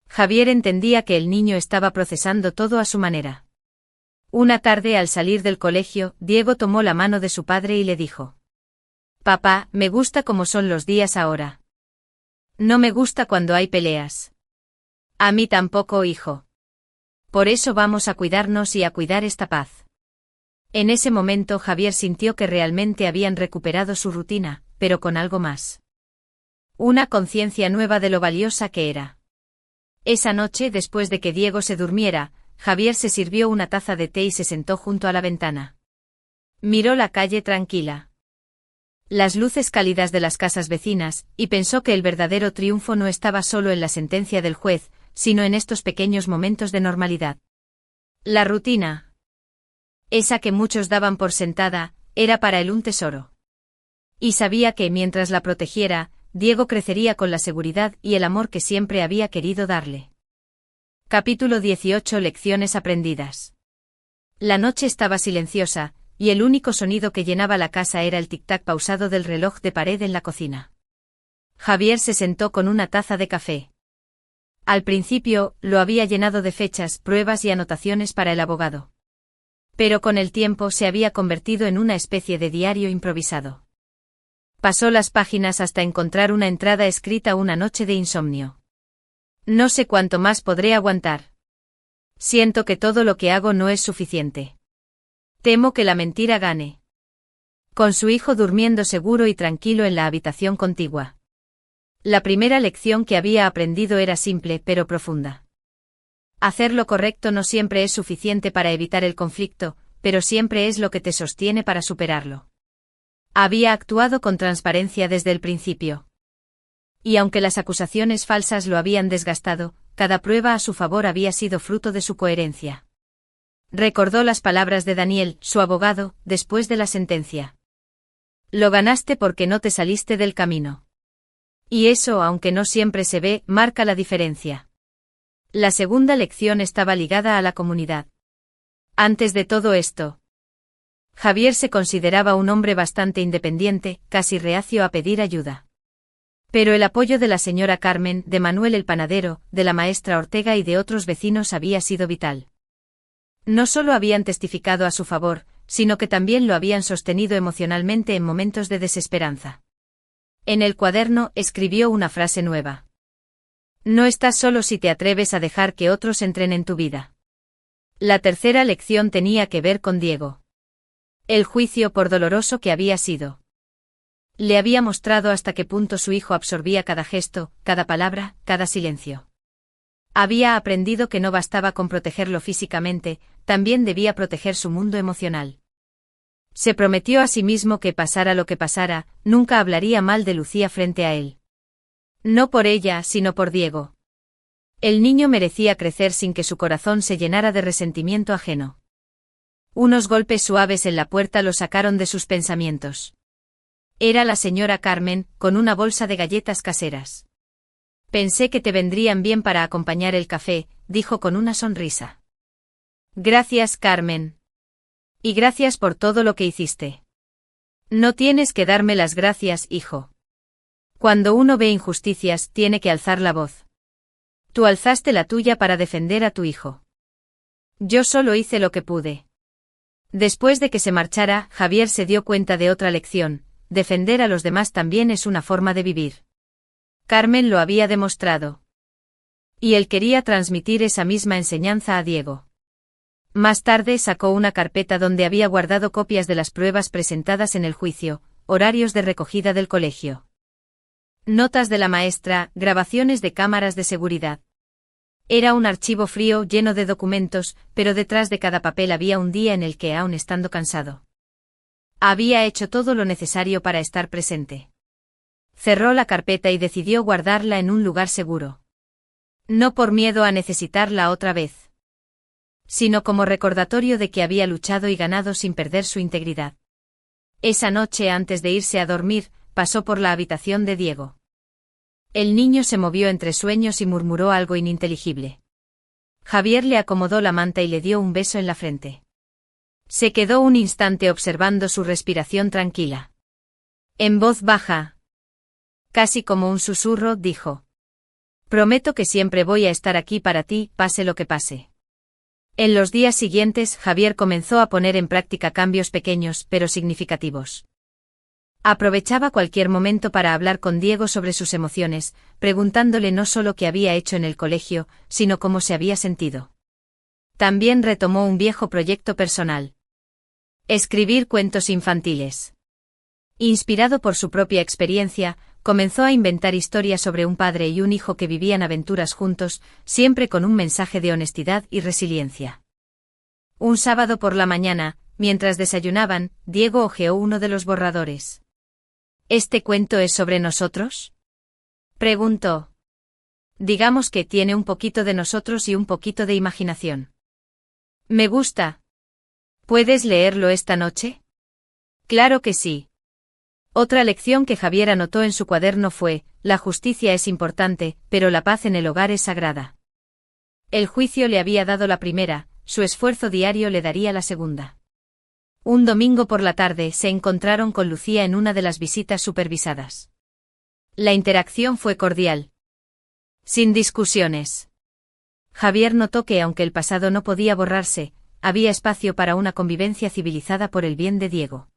Javier entendía que el niño estaba procesando todo a su manera. Una tarde, al salir del colegio, Diego tomó la mano de su padre y le dijo: Papá, me gusta cómo son los días ahora. No me gusta cuando hay peleas. A mí tampoco, hijo. Por eso vamos a cuidarnos y a cuidar esta paz. En ese momento Javier sintió que realmente habían recuperado su rutina, pero con algo más. Una conciencia nueva de lo valiosa que era. Esa noche, después de que Diego se durmiera, Javier se sirvió una taza de té y se sentó junto a la ventana. Miró la calle tranquila. las luces cálidas de las casas vecinas, y pensó que el verdadero triunfo no estaba solo en la sentencia del juez, sino en estos pequeños momentos de normalidad. La rutina, esa que muchos daban por sentada, era para él un tesoro. Y sabía que mientras la protegiera, Diego crecería con la seguridad y el amor que siempre había querido darle. Capítulo 18. Lecciones aprendidas. La noche estaba silenciosa, y el único sonido que llenaba la casa era el tic-tac pausado del reloj de pared en la cocina. Javier se sentó con una taza de café. Al principio, lo había llenado de fechas, pruebas y anotaciones para el abogado. Pero con el tiempo se había convertido en una especie de diario improvisado. Pasó las páginas hasta encontrar una entrada escrita una noche de insomnio. No sé cuánto más podré aguantar. Siento que todo lo que hago no es suficiente. Temo que la mentira gane. Con su hijo durmiendo seguro y tranquilo en la habitación contigua. La primera lección que había aprendido era simple pero profunda. Hacer lo correcto no siempre es suficiente para evitar el conflicto, pero siempre es lo que te sostiene para superarlo. Había actuado con transparencia desde el principio. Y aunque las acusaciones falsas lo habían desgastado, cada prueba a su favor había sido fruto de su coherencia. Recordó las palabras de Daniel, su abogado, después de la sentencia. Lo ganaste porque no te saliste del camino. Y eso, aunque no siempre se ve, marca la diferencia. La segunda lección estaba ligada a la comunidad. Antes de todo esto, Javier se consideraba un hombre bastante independiente, casi reacio a pedir ayuda. Pero el apoyo de la señora Carmen, de Manuel el panadero, de la maestra Ortega y de otros vecinos había sido vital. No solo habían testificado a su favor, sino que también lo habían sostenido emocionalmente en momentos de desesperanza. En el cuaderno escribió una frase nueva. No estás solo si te atreves a dejar que otros entren en tu vida. La tercera lección tenía que ver con Diego. El juicio, por doloroso que había sido, le había mostrado hasta qué punto su hijo absorbía cada gesto, cada palabra, cada silencio. Había aprendido que no bastaba con protegerlo físicamente, también debía proteger su mundo emocional. Se prometió a sí mismo que pasara lo que pasara, nunca hablaría mal de Lucía frente a él. No por ella, sino por Diego. El niño merecía crecer sin que su corazón se llenara de resentimiento ajeno. Unos golpes suaves en la puerta lo sacaron de sus pensamientos. Era la señora Carmen, con una bolsa de galletas caseras. Pensé que te vendrían bien para acompañar el café, dijo con una sonrisa. Gracias, Carmen. Y gracias por todo lo que hiciste. No tienes que darme las gracias, hijo. Cuando uno ve injusticias, tiene que alzar la voz. Tú alzaste la tuya para defender a tu hijo. Yo solo hice lo que pude. Después de que se marchara, Javier se dio cuenta de otra lección: defender a los demás también es una forma de vivir. Carmen lo había demostrado. Y él quería transmitir esa misma enseñanza a Diego. Más tarde sacó una carpeta donde había guardado copias de las pruebas presentadas en el juicio, horarios de recogida del colegio, notas de la maestra, grabaciones de cámaras de seguridad. Era un archivo frío lleno de documentos, pero detrás de cada papel había un día en el que, aun estando cansado, había hecho todo lo necesario para estar presente. Cerró la carpeta y decidió guardarla en un lugar seguro. No por miedo a necesitarla otra vez, sino como recordatorio de que había luchado y ganado sin perder su integridad. Esa noche, antes de irse a dormir, pasó por la habitación de Diego. El niño se movió entre sueños y murmuró algo ininteligible. Javier le acomodó la manta y le dio un beso en la frente. Se quedó un instante observando su respiración tranquila. En voz baja, casi como un susurro, dijo: prometo que siempre voy a estar aquí para ti, pase lo que pase. En los días siguientes, Javier comenzó a poner en práctica cambios pequeños pero significativos. Aprovechaba cualquier momento para hablar con Diego sobre sus emociones, preguntándole no solo qué había hecho en el colegio, sino cómo se había sentido. También retomó un viejo proyecto personal: escribir cuentos infantiles. Inspirado por su propia experiencia, comenzó a inventar historias sobre un padre y un hijo que vivían aventuras juntos, siempre con un mensaje de honestidad y resiliencia. Un sábado por la mañana, mientras desayunaban, Diego hojeó uno de los borradores. ¿Este cuento es sobre nosotros? Preguntó. Digamos que tiene un poquito de nosotros y un poquito de imaginación. Me gusta. ¿Puedes leerlo esta noche? Claro que sí. Otra lección que Javier anotó en su cuaderno fue: la justicia es importante, pero la paz en el hogar es sagrada. El juicio le había dado la primera, su esfuerzo diario le daría la segunda. Un domingo por la tarde se encontraron con Lucía en una de las visitas supervisadas. La interacción fue cordial. Sin discusiones. Javier notó que aunque el pasado no podía borrarse, había espacio para una convivencia civilizada por el bien de Diego.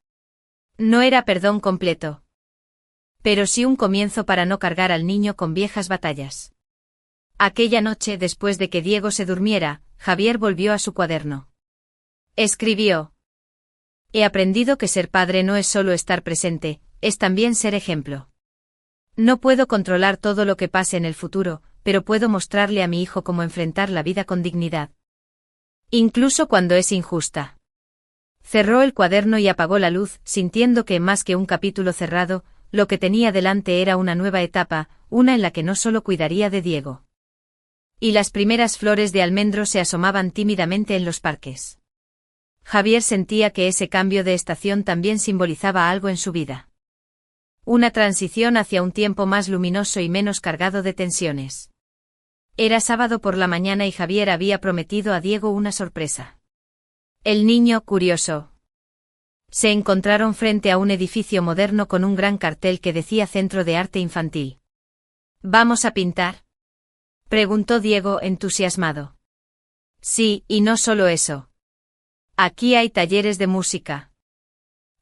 No era perdón completo. Pero sí un comienzo para no cargar al niño con viejas batallas. Aquella noche, después de que Diego se durmiera, Javier volvió a su cuaderno. Escribió: He aprendido que ser padre no es solo estar presente, es también ser ejemplo. No puedo controlar todo lo que pase en el futuro, pero puedo mostrarle a mi hijo cómo enfrentar la vida con dignidad. Incluso cuando es injusta. Cerró el cuaderno y apagó la luz, sintiendo que, más que un capítulo cerrado, lo que tenía delante era una nueva etapa, una en la que no solo cuidaría de Diego. Y las primeras flores de almendro se asomaban tímidamente en los parques. Javier sentía que ese cambio de estación también simbolizaba algo en su vida. Una transición hacia un tiempo más luminoso y menos cargado de tensiones. Era sábado por la mañana y Javier había prometido a Diego una sorpresa. El niño, curioso. Se encontraron frente a un edificio moderno con un gran cartel que decía Centro de Arte Infantil. ¿Vamos a pintar?, preguntó Diego, entusiasmado. Sí, y no solo eso. Aquí hay talleres de música.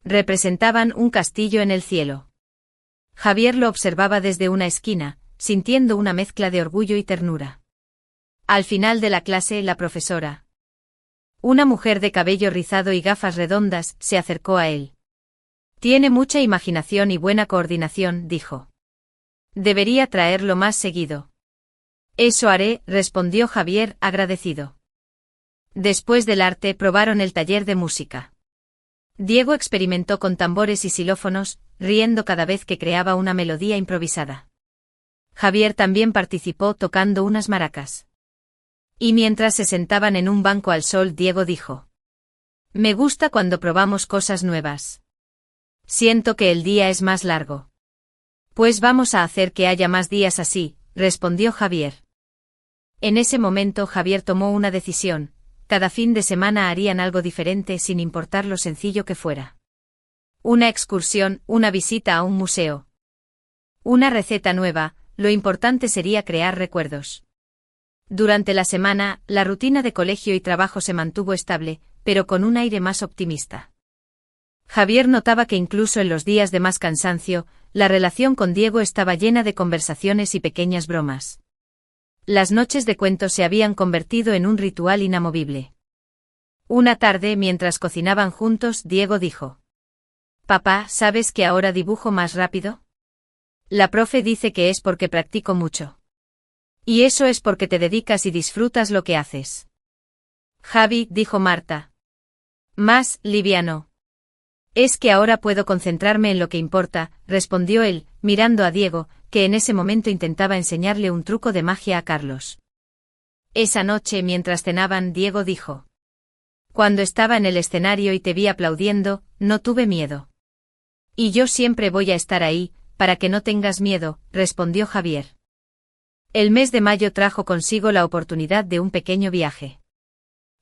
Representaban un castillo en el cielo. Javier lo observaba desde una esquina, sintiendo una mezcla de orgullo y ternura. Al final de la clase, la profesora, una mujer de cabello rizado y gafas redondas, se acercó a él. Tiene mucha imaginación y buena coordinación, dijo. Debería traerlo más seguido. Eso haré, respondió Javier, agradecido. Después del arte probaron el taller de música. Diego experimentó con tambores y xilófonos, riendo cada vez que creaba una melodía improvisada. Javier también participó tocando unas maracas. Y mientras se sentaban en un banco al sol, Diego dijo: Me gusta cuando probamos cosas nuevas. Siento que el día es más largo. Pues vamos a hacer que haya más días así, respondió Javier. En ese momento Javier tomó una decisión: cada fin de semana harían algo diferente sin importar lo sencillo que fuera. Una excursión, una visita a un museo. Una receta nueva, lo importante sería crear recuerdos. Durante la semana, la rutina de colegio y trabajo se mantuvo estable, pero con un aire más optimista. Javier notaba que incluso en los días de más cansancio, la relación con Diego estaba llena de conversaciones y pequeñas bromas. Las noches de cuentos se habían convertido en un ritual inamovible. Una tarde, mientras cocinaban juntos, Diego dijo: Papá, ¿sabes que ahora dibujo más rápido? La profe dice que es porque practico mucho. Y eso es porque te dedicas y disfrutas lo que haces. Javi, dijo Marta. Más liviano. Es que ahora puedo concentrarme en lo que importa, respondió él, mirando a Diego, que en ese momento intentaba enseñarle un truco de magia a Carlos. Esa noche, mientras cenaban, Diego dijo: Cuando estaba en el escenario y te vi aplaudiendo, no tuve miedo. Y yo siempre voy a estar ahí, para que no tengas miedo, respondió Javier. El mes de mayo trajo consigo la oportunidad de un pequeño viaje.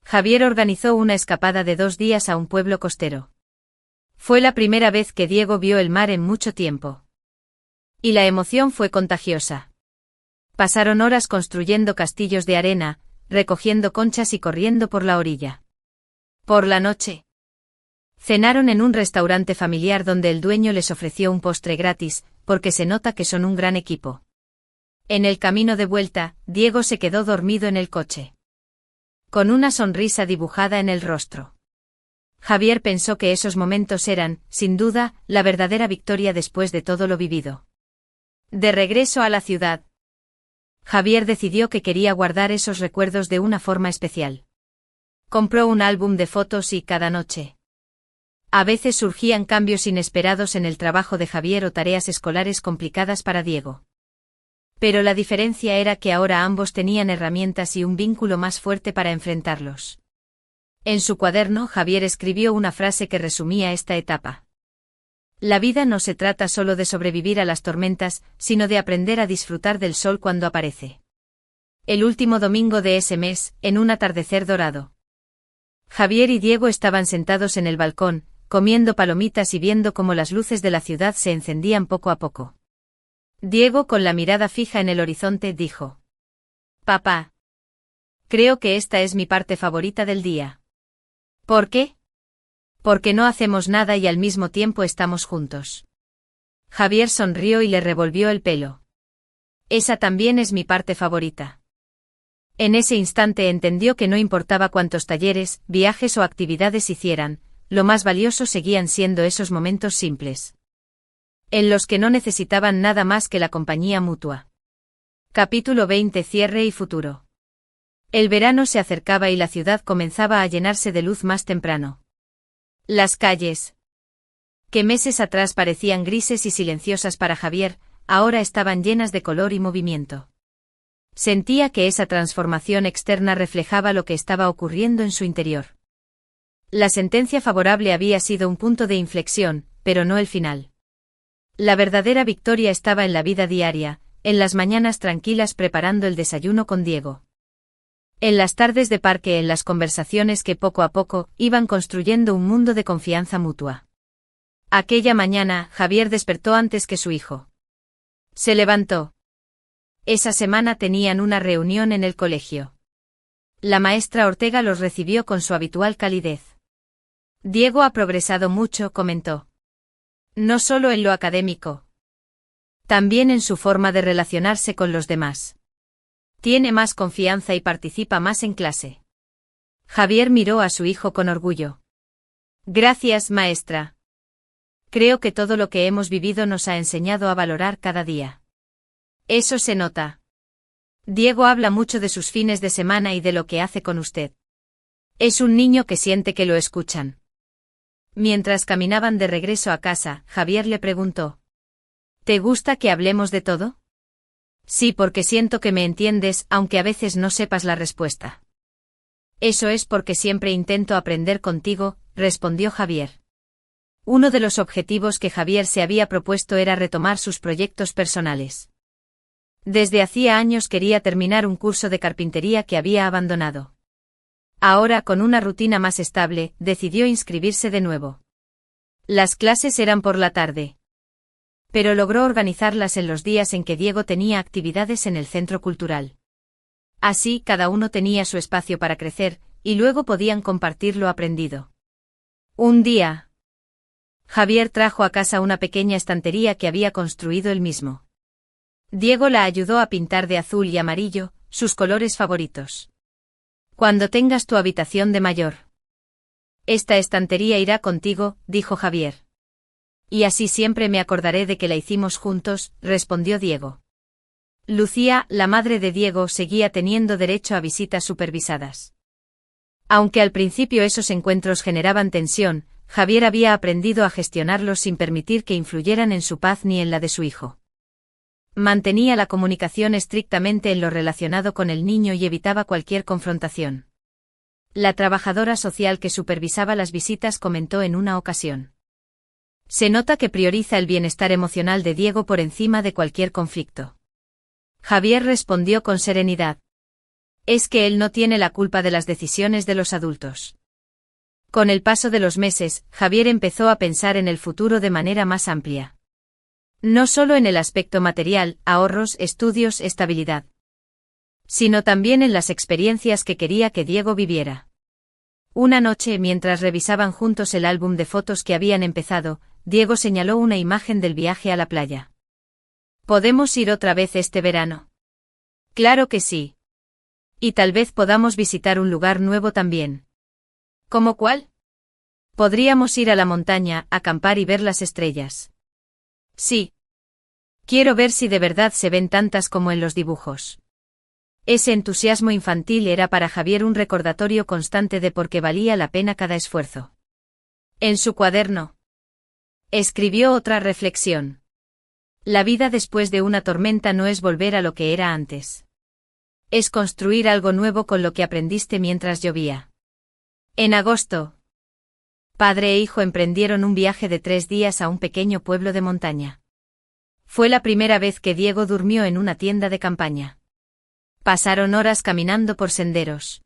Javier organizó una escapada de 2 días a un pueblo costero. Fue la primera vez que Diego vio el mar en mucho tiempo. Y la emoción fue contagiosa. Pasaron horas construyendo castillos de arena, recogiendo conchas y corriendo por la orilla. Por la noche, cenaron en un restaurante familiar donde el dueño les ofreció un postre gratis, porque se nota que son un gran equipo. En el camino de vuelta, Diego se quedó dormido en el coche, con una sonrisa dibujada en el rostro. Javier pensó que esos momentos eran, sin duda, la verdadera victoria después de todo lo vivido. De regreso a la ciudad, Javier decidió que quería guardar esos recuerdos de una forma especial. Compró un álbum de fotos y, cada noche, A veces surgían cambios inesperados en el trabajo de Javier o tareas escolares complicadas para Diego. Pero la diferencia era que ahora ambos tenían herramientas y un vínculo más fuerte para enfrentarlos. En su cuaderno, Javier escribió una frase que resumía esta etapa. La vida no se trata solo de sobrevivir a las tormentas, sino de aprender a disfrutar del sol cuando aparece. El último domingo de ese mes, en un atardecer dorado. Javier y Diego estaban sentados en el balcón, comiendo palomitas y viendo cómo las luces de la ciudad se encendían poco a poco. Diego, con la mirada fija en el horizonte, dijo: «Papá. Creo que esta es mi parte favorita del día». «¿Por qué?» «Porque no hacemos nada y al mismo tiempo estamos juntos». Javier sonrió y le revolvió el pelo. «Esa también es mi parte favorita». En ese instante entendió que no importaba cuántos talleres, viajes o actividades hicieran, lo más valioso seguían siendo esos momentos simples, en los que no necesitaban nada más que la compañía mutua. Capítulo 20. Cierre y futuro. El verano se acercaba y la ciudad comenzaba a llenarse de luz más temprano. Las calles, que meses atrás parecían grises y silenciosas para Javier, ahora estaban llenas de color y movimiento. Sentía que esa transformación externa reflejaba lo que estaba ocurriendo en su interior. La sentencia favorable había sido un punto de inflexión, pero no el final. La verdadera victoria estaba en la vida diaria, en las mañanas tranquilas preparando el desayuno con Diego. En las tardes de parque, en las conversaciones que poco a poco iban construyendo un mundo de confianza mutua. Aquella mañana, Javier despertó antes que su hijo. Se levantó. Esa semana tenían una reunión en el colegio. La maestra Ortega los recibió con su habitual calidez. Diego ha progresado mucho, comentó. No solo en lo académico. También en su forma de relacionarse con los demás. Tiene más confianza y participa más en clase. Javier miró a su hijo con orgullo. Gracias, maestra. Creo que todo lo que hemos vivido nos ha enseñado a valorar cada día. Eso se nota. Diego habla mucho de sus fines de semana y de lo que hace con usted. Es un niño que siente que lo escuchan. Mientras caminaban de regreso a casa, Javier le preguntó: ¿Te gusta que hablemos de todo? Sí, porque siento que me entiendes, aunque a veces no sepas la respuesta. Eso es porque siempre intento aprender contigo, respondió Javier. Uno de los objetivos que Javier se había propuesto era retomar sus proyectos personales. Desde hacía años quería terminar un curso de carpintería que había abandonado. Ahora, con una rutina más estable, decidió inscribirse de nuevo. Las clases eran por la tarde. Pero logró organizarlas en los días en que Diego tenía actividades en el centro cultural. Así, cada uno tenía su espacio para crecer, y luego podían compartir lo aprendido. Un día, Javier trajo a casa una pequeña estantería que había construido él mismo. Diego la ayudó a pintar de azul y amarillo, sus colores favoritos. Cuando tengas tu habitación de mayor. Esta estantería irá contigo, dijo Javier. Y así siempre me acordaré de que la hicimos juntos, respondió Diego. Lucía, la madre de Diego, seguía teniendo derecho a visitas supervisadas. Aunque al principio esos encuentros generaban tensión, Javier había aprendido a gestionarlos sin permitir que influyeran en su paz ni en la de su hijo. Mantenía la comunicación estrictamente en lo relacionado con el niño y evitaba cualquier confrontación. La trabajadora social que supervisaba las visitas comentó en una ocasión: se nota que prioriza el bienestar emocional de Diego por encima de cualquier conflicto. Javier respondió con serenidad: es que él no tiene la culpa de las decisiones de los adultos. Con el paso de los meses, Javier empezó a pensar en el futuro de manera más amplia. No solo en el aspecto material, ahorros, estudios, estabilidad, sino también en las experiencias que quería que Diego viviera. Una noche, mientras revisaban juntos el álbum de fotos que habían empezado, Diego señaló una imagen del viaje a la playa. ¿Podemos ir otra vez este verano? Claro que sí. Y tal vez podamos visitar un lugar nuevo también. ¿Cómo cuál? Podríamos ir a la montaña, acampar y ver las estrellas. Sí. Quiero ver si de verdad se ven tantas como en los dibujos. Ese entusiasmo infantil era para Javier un recordatorio constante de por qué valía la pena cada esfuerzo. En su cuaderno escribió otra reflexión. La vida después de una tormenta no es volver a lo que era antes. Es construir algo nuevo con lo que aprendiste mientras llovía. En agosto, padre e hijo emprendieron un viaje de 3 días a un pequeño pueblo de montaña. Fue la primera vez que Diego durmió en una tienda de campaña. Pasaron horas caminando por senderos.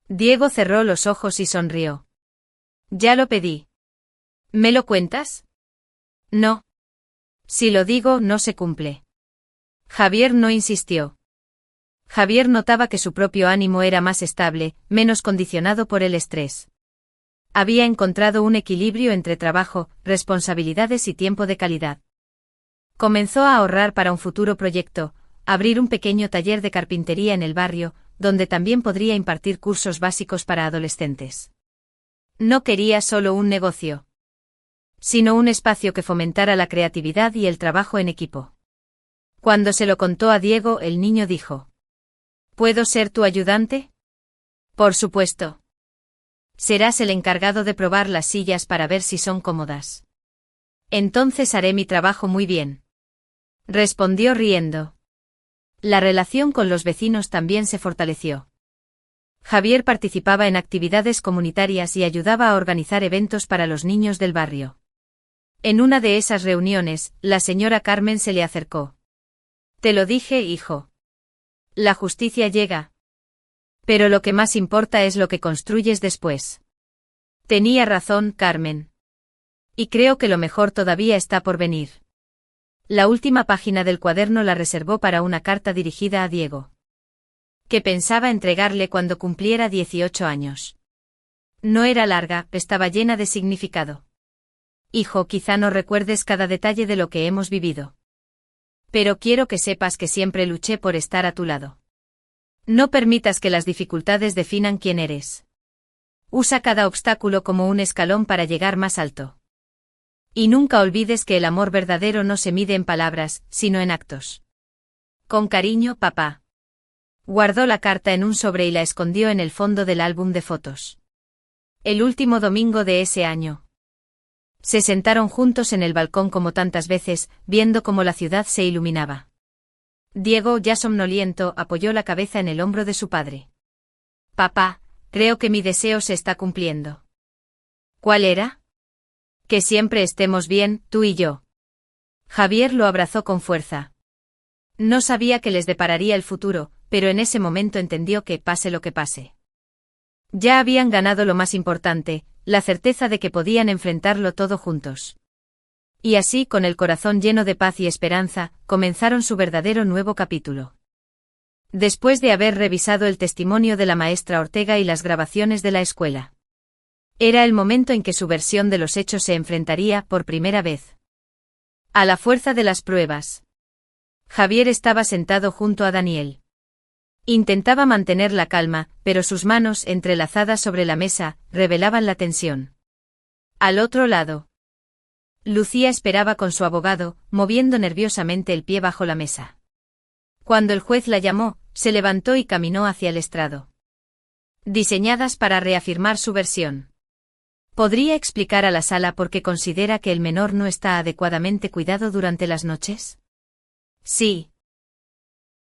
Diego cerró los ojos y sonrió. Ya lo pedí. ¿Me lo cuentas? No. Si lo digo, no se cumple. Javier no insistió. Javier notaba que su propio ánimo era más estable, menos condicionado por el estrés. Había encontrado un equilibrio entre trabajo, responsabilidades y tiempo de calidad. Comenzó a ahorrar para un futuro proyecto, abrir un pequeño taller de carpintería en el barrio, donde también podría impartir cursos básicos para adolescentes. No quería solo un negocio, sino un espacio que fomentara la creatividad y el trabajo en equipo. Cuando se lo contó a Diego, el niño dijo: ¿Puedo ser tu ayudante? Por supuesto. Serás el encargado de probar las sillas para ver si son cómodas. Entonces haré mi trabajo muy bien. Respondió riendo. La relación con los vecinos también se fortaleció. Javier participaba en actividades comunitarias y ayudaba a organizar eventos para los niños del barrio. En una de esas reuniones, la señora Carmen se le acercó. Te lo dije, hijo. La justicia llega. Pero lo que más importa es lo que construyes después. Tenía razón, Carmen. Y creo que lo mejor todavía está por venir. La última página del cuaderno la reservó para una carta dirigida a Diego, que pensaba entregarle cuando cumpliera 18 años. No era larga, estaba llena de significado. Hijo, quizá no recuerdes cada detalle de lo que hemos vivido. Pero quiero que sepas que siempre luché por estar a tu lado. No permitas que las dificultades definan quién eres. Usa cada obstáculo como un escalón para llegar más alto. Y nunca olvides que el amor verdadero no se mide en palabras, sino en actos. Con cariño, papá. Guardó la carta en un sobre y la escondió en el fondo del álbum de fotos. El último domingo de ese año. Se sentaron juntos en el balcón como tantas veces, viendo cómo la ciudad se iluminaba. Diego, ya somnoliento, apoyó la cabeza en el hombro de su padre. Papá, creo que mi deseo se está cumpliendo. ¿Cuál era? Que siempre estemos bien, tú y yo. Javier lo abrazó con fuerza. No sabía qué les depararía el futuro, pero en ese momento entendió que, pase lo que pase, ya habían ganado lo más importante, la certeza de que podían enfrentarlo todo juntos. Y así, con el corazón lleno de paz y esperanza, comenzaron su verdadero nuevo capítulo. Después de haber revisado el testimonio de la maestra Ortega y las grabaciones de la escuela, era el momento en que su versión de los hechos se enfrentaría, por primera vez, a la fuerza de las pruebas. Javier estaba sentado junto a Daniel. Intentaba mantener la calma, pero sus manos, entrelazadas sobre la mesa, revelaban la tensión. Al otro lado, Lucía esperaba con su abogado, moviendo nerviosamente el pie bajo la mesa. Cuando el juez la llamó, se levantó y caminó hacia el estrado. Diseñadas para reafirmar su versión. ¿Podría explicar a la sala por qué considera que el menor no está adecuadamente cuidado durante las noches? Sí.